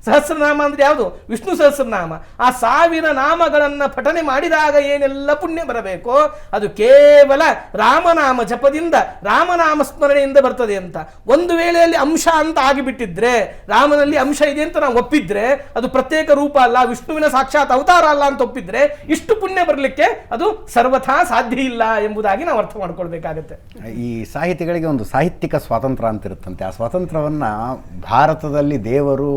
ಸಹಸ್ರನಾಮ ಅಂದ್ರೆ ಯಾವುದು? ವಿಷ್ಣು ಸಹಸ್ರನಾಮ. ಆ 1000 ನಾಮಗಳನ್ನು ಪಠನೆ ಮಾಡಿದಾಗ ಏನೆಲ್ಲ ಪುಣ್ಯ ಬರಬೇಕೋ ಅದು ಕೇವಲ ರಾಮನಾಮ ಜಪದಿಂದ, ರಾಮನಾಮ ಸ್ಮರಣೆಯಿಂದ ಬರ್ತದೆ ಅಂತ. ಒಂದು ವೇಳೆಯಲ್ಲಿ ಅಂಶ ಅಂತ ಆಗಿಬಿಟ್ಟಿದ್ರೆ, ರಾಮನಲ್ಲಿ ಅಂಶ ಇದೆ ಅಂತ ನಾವು ಒಪ್ಪಿದ್ರೆ, ಅದು ಪ್ರತ್ಯೇಕ ರೂಪ ಅಲ್ಲ, ವಿಷ್ಣುವಿನ ಸಾಕ್ಷಾತ್ ಅವತಾರ ಅಲ್ಲ ಅಂತ ಒಪ್ಪಿದ್ರೆ, ಇಷ್ಟು ಪುಣ್ಯ ಬರಲಿಕ್ಕೆ ಅದು ಸರ್ವಥಾ ಸಾಧ್ಯ ಇಲ್ಲ ಎಂಬುದಾಗಿ ನಾವು ಅರ್ಥ ಮಾಡ್ಕೊಳ್ಬೇಕಾಗತ್ತೆ. ಈ ಸಾಹಿತಿಗಳಿಗೆ ಒಂದು ಸಾಹಿತ್ಯಿಕ ಸ್ವಾತಂತ್ರ್ಯ ಅಂತಿರುತ್ತಂತೆ. ಆ ಸ್ವಾತಂತ್ರ್ಯವನ್ನು ಭಾರತದಲ್ಲಿ ದೇವರು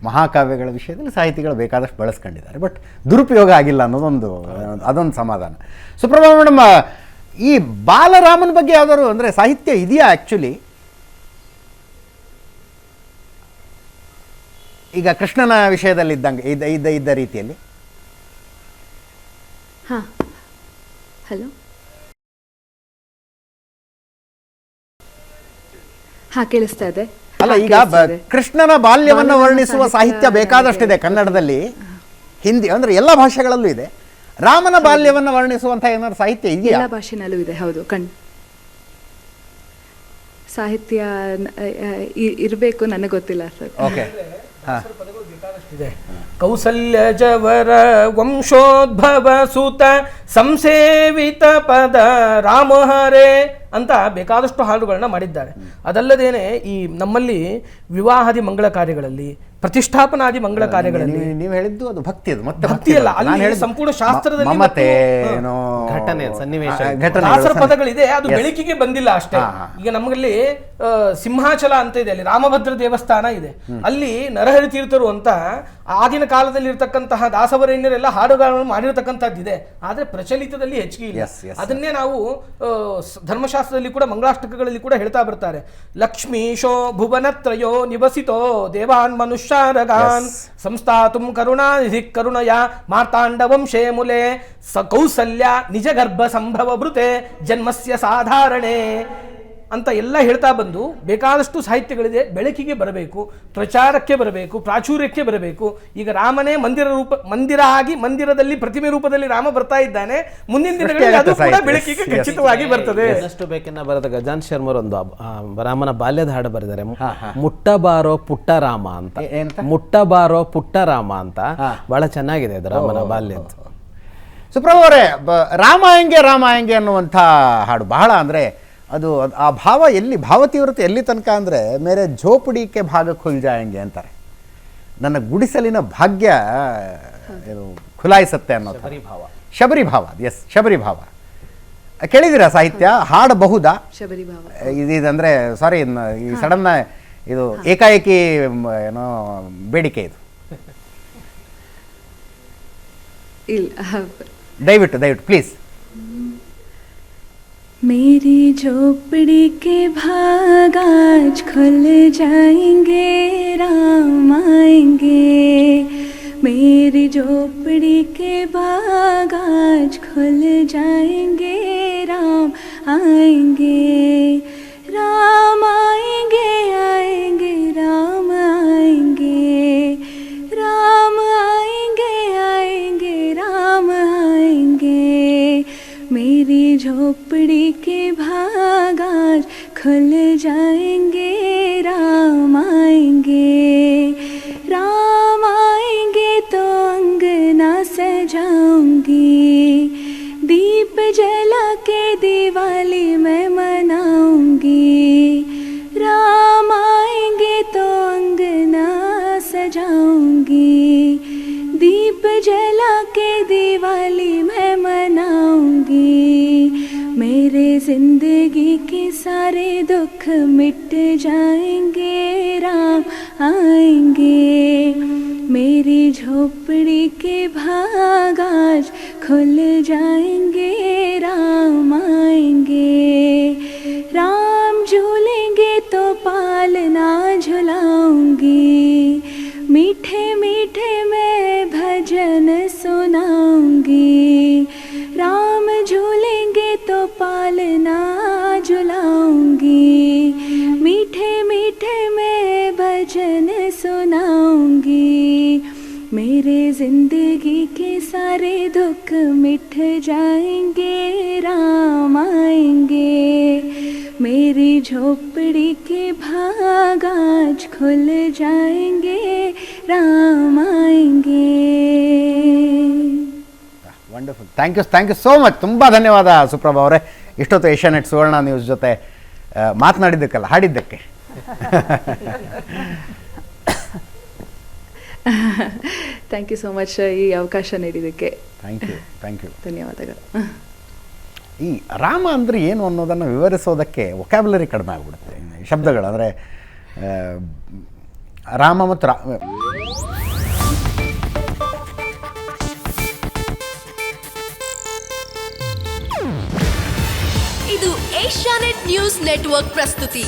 ಮಹಾಕಾವ್ಯಗಳ ವಿಷಯದಲ್ಲಿ ಸಾಹಿತಿಗಳು ಬೇಕಾದಷ್ಟು ಬಳಸ್ಕೊಂಡಿದ್ದಾರೆ. ಬಟ್ ದುರುಪಯೋಗ ಆಗಿಲ್ಲ ಅನ್ನೋದೊಂದು, ಅದೊಂದು ಸಮಾಧಾನ. ಸುಪ್ರಭಾ ಮೇಡಮ್, ಈ ಬಾಲರಾಮನ ಬಗ್ಗೆ ಯಾವ್ದಾದ್ರು ಅಂದರೆ ಸಾಹಿತ್ಯ ಇದೆಯಾ ಆ್ಯಕ್ಚುಲಿ? ಈಗ ಕೃಷ್ಣನ ವಿಷಯದಲ್ಲಿ ಇದ್ದಂಗೆ ಇದ್ದ ರೀತಿಯಲ್ಲಿ. ಹಾಂ, ಹಲೋ, ಹಾಂ ಕೇಳಿಸ್ತಾ ಇದೆ. ಅಲ್ಲ, ಈಗ ಕೃಷ್ಣನ ಬಾಲ್ಯವನ್ನು ವರ್ಣಿಸುವ ಸಾಹಿತ್ಯ ಬೇಕಾದಷ್ಟಿದೆ ಕನ್ನಡದಲ್ಲಿ, ಹಿಂದಿ ಅಂದರೆ ಎಲ್ಲ ಭಾಷೆಗಳಲ್ಲೂ ಇದೆ. ರಾಮನ ಬಾಲ್ಯವನ್ನು ವರ್ಣಿಸುವಂಥ ಏನಾದ್ರು ಸಾಹಿತ್ಯ ಇದೆಯಾ? ಎಲ್ಲ ಭಾಷೆನಲ್ಲೂ ಇದೆ, ಹೌದು. ಸಾಹಿತ್ಯ ಇರಬೇಕು, ನನಗೆ ಗೊತ್ತಿಲ್ಲ ಸರ್. ಓಕೆ, ಕೌಸಲ್ಯ ಜವರ ವಂಶೋದ್ಭವ ಸುತ ಸಂಸೇವಿತ ಪದ ರಾಮಹರೇ ಅಂತ ಬೇಕಾದಷ್ಟು ಹಾಡುಗಳನ್ನ ಮಾಡಿದ್ದಾರೆ. ಅದಲ್ಲದೇನೆ ಈ ನಮ್ಮಲ್ಲಿ ವಿವಾಹಾದಿ ಮಂಗಳ ಕಾರ್ಯಗಳಲ್ಲಿ, ಪ್ರತಿಷ್ಠಾಪನಾದಿ ಮಂಗಳ ಕಾರ್ಯಗಳಲ್ಲಿ ನೀವು ಹೇಳಿದ್ದು ಅದು ಭಕ್ತಿ, ಅದು ಮತ್ತೆ ಭಕ್ತಿ ಅಲ್ಲ, ಅಲ್ಲಿ ಸಂಪೂರ್ಣ ಶಾಸ್ತ್ರದಲ್ಲಿ ಘಟನೆ ಸನ್ನಿವೇಶ ದಾಸರ ಪದಗಳಿದೆ. ಅದು ಬೆಳಕಿಗೆ ಬಂದಿಲ್ಲ ಅಷ್ಟೇ. ಈಗ ನಮ್ಮಲ್ಲಿ ಸಿಂಹಾಚಲ ಅಂತ ಇದೆ, ಅಲ್ಲಿ ರಾಮಭದ್ರ ದೇವಸ್ಥಾನ ಇದೆ. ಅಲ್ಲಿ ನರಹರಿ ತೀರ್ಥರು ಅಂತ ಆಗಿನ ಕಾಲದಲ್ಲಿ ಇರತಕ್ಕಂತಹ ದಾಸವರೇಣ್ಯರೆಲ್ಲ ಹಾಡುಗಳನ್ನು ಮಾಡಿರತಕ್ಕಂಥದ್ದಿದೆ. ಆದ್ರೆ ಪ್ರಚಲಿತದಲ್ಲಿ ಹೆಚ್ಚಿಗೆ ಇಲ್ಲ. ಅದನ್ನೇ ನಾವು ಧರ್ಮಶಾಸ್ತ್ರದಲ್ಲಿ ಕೂಡ ಮಂಗಳಾಷ್ಟಕಗಳಲ್ಲಿ ಕೂಡ ಹೇಳ್ತಾ ಬರ್ತಾರೆ. ಲಕ್ಷ್ಮೀಶೋ ಭುವನತ್ರಯೋ ನಿವಸಿತೋ ದೇವಾನ್ ಮನುಷ್ಯಾರಗಾನ್ ಸಂಸ್ಥಾತುಂ ಕರುಣಾನಿಧಿ ಕರುಣಯ ಮಾರ್ತಾಂಡ ವಂಶೇ ಮುಲೆ ಸ ಕೌಸಲ್ಯ ನಿಜ ಗರ್ಭ ಸಂಭವ ಭೃತೆ ಜನ್ಮಸ್ಯ ಸಾಧಾರಣೆ. ಅಂತ ಎಲ್ಲ ಹೇಳ್ತಾ ಬಂದು ಬೇಕಾದಷ್ಟು ಸಾಹಿತ್ಯಗಳಿದೆ. ಬೆಳಕಿಗೆ ಬರಬೇಕು, ಪ್ರಚಾರಕ್ಕೆ ಬರಬೇಕು, ಪ್ರಾಚುರ್ಯಕ್ಕೆ ಬರಬೇಕು. ಈಗ ರಾಮನೇ ಮಂದಿರ ಆಗಿ ಮಂದಿರದಲ್ಲಿ ಪ್ರತಿಮೆ ರೂಪದಲ್ಲಿ ರಾಮ ಬರ್ತಾ ಇದ್ದಾನೆ. ಮುಂದಿನ ದಿನಗಳಲ್ಲಿ ಅದು ಕೂಡ ಬೆಳಕಿಗೆ ಖಚಿತವಾಗಿ ಬರ್ತದೆ. ಇನ್ನಷ್ಟು ಬೇಕೆನ್ನ ಬರದ ಗಜಾನ್ ಶರ್ಮರ್ ಒಂದು ರಾಮನ ಬಾಲ್ಯದ ಹಾಡು ಬರೆದಾರೆ, ಮುಟ್ಟಬಾರೋ ಪುಟ್ಟ ರಾಮ ಅಂತ. ಮುಟ್ಟಬಾರೋ ಪುಟ್ಟ ರಾಮ ಅಂತ ಬಹಳ ಚೆನ್ನಾಗಿದೆ ಅದು ರಾಮನ ಬಾಲ್ಯದ. ಸುಪ್ರಭು ಅವರೇ, ರಾಮ ಹೆಂಗೆ ಅನ್ನುವಂಥ ಹಾಡು ಬಹಳ ಅಂದರೆ ಅದು ಆ ಭಾವ ಎಲ್ಲಿ, ಭಾವತೀವ್ರತೆ ಎಲ್ಲಿ ತನಕ ಅಂದರೆ ಮೇರೆ ಝೋಪಡಿಕೆ ಭಾಗ ಖುಲ್ ಜಾಯಂಗೆ ಅಂತಾರೆ. ನನ್ನ ಗುಡಿಸಲಿನ ಭಾಗ್ಯ ಇದು ಖುಲಾಯಿಸುತ್ತೆ ಅನ್ನೋ ಶಬರಿ ಭಾವ. ಎಸ್, ಶಬರಿ ಭಾವ ಕೇಳಿದ್ದೀರಾ? ಸಾಹಿತ್ಯ ಹಾಡಬಹುದಾ? ಶಬರಿ ಭಾವ ಇದಂದರೆ ಸಾರಿ, ಈ ಸಡನ್ನ ಇದು ಏಕಾಏಕಿ ಏನೋ ಬೇಡಿಕೆ ಇದು. ಇಲ್ಲ, ದಯವಿಟ್ಟು ಪ್ಲೀಸ್. मेरी झोपड़ी के भाग आज खुल जाएंगे, राम आएंगे. मेरी झोपड़ी के भाग आज खुल जाएंगे, राम आएंगे. राम आएंगे, आएंगे, राम आएंगे. राम आएंगे, आएंगे, राम आएंगे. मेरी झोपड़ी के भाग आज खुल जाएंगे, राम आएंगे. राम आएंगे तो अंगना सजाऊंगी, दीप जला के दिवाली मैं मनाऊंगी. राम आएंगे तो अंगना सजाऊंगी, दीप जला के दिवाली मैं मनाऊंगी. मेरे जिंदगी के सारे दुख मिट जाएंगे, राम आएंगे. मेरी झोपड़ी के भाग आज खुल जाएंगे, राम आएंगे. राम झूलेंगे तो पालना झुलाऊंगी, मीठे मीठे मैं भजन सुनाऊंगी. राम झूलेंगे तो पालना झुलाऊंगी, मीठे मीठे मैं भजन सुनाऊंगी. मेरे जिंदगी के सारे दुख मिट जाएंगे, राम आएंगे. मेरी झोपड़ी के भाग आज खुल जाएंगे, राम आएंगे. Wonderful, thank you so much. ತುಂಬ ಧನ್ಯವಾದ ಸುಪ್ರಭಾ ಅವರೇ, ಇಷ್ಟೊತ್ತು ಏಷ್ಯಾನೆಟ್ ಸುವರ್ಣ ನ್ಯೂಸ್ ಜೊತೆ ಮಾತನಾಡಿದ್ದಕ್ಕಲ್ಲ, ಹಾಡಿದ್ದಕ್ಕೆ. ಥ್ಯಾಂಕ್ ಯು ಸೋ ಮಚ್ ಈ ಅವಕಾಶ ನೀಡಿದ್ದಕ್ಕೆ. ಥ್ಯಾಂಕ್ ಯು ಧನ್ಯವಾದಗಳು. ಈ ರಾಮ ಅಂದರೆ ಏನು ಅನ್ನೋದನ್ನು ವಿವರಿಸೋದಕ್ಕೆ ವೊಕ್ಯಾಬ್ಯುಲರಿ ಕಡಿಮೆ ಆಗಿಬಿಡುತ್ತೆ, ಶಬ್ದಗಳು. ಅಂದರೆ ರಾಮ ಮತ್ತು ಇದು ಏಷ್ಯಾನೆಟ್ ನ್ಯೂಸ್ ನೆಟ್ವರ್ಕ್ ಪ್ರಸ್ತುತಿ.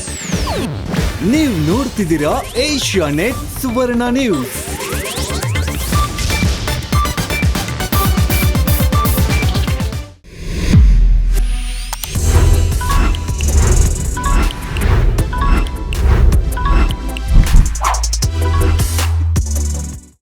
ನೀವು ನೋಡ್ತಿದ್ದೀರಾ ಏಷ್ಯಾನೆಟ್ ಸುವರ್ಣ ನ್ಯೂಸ್.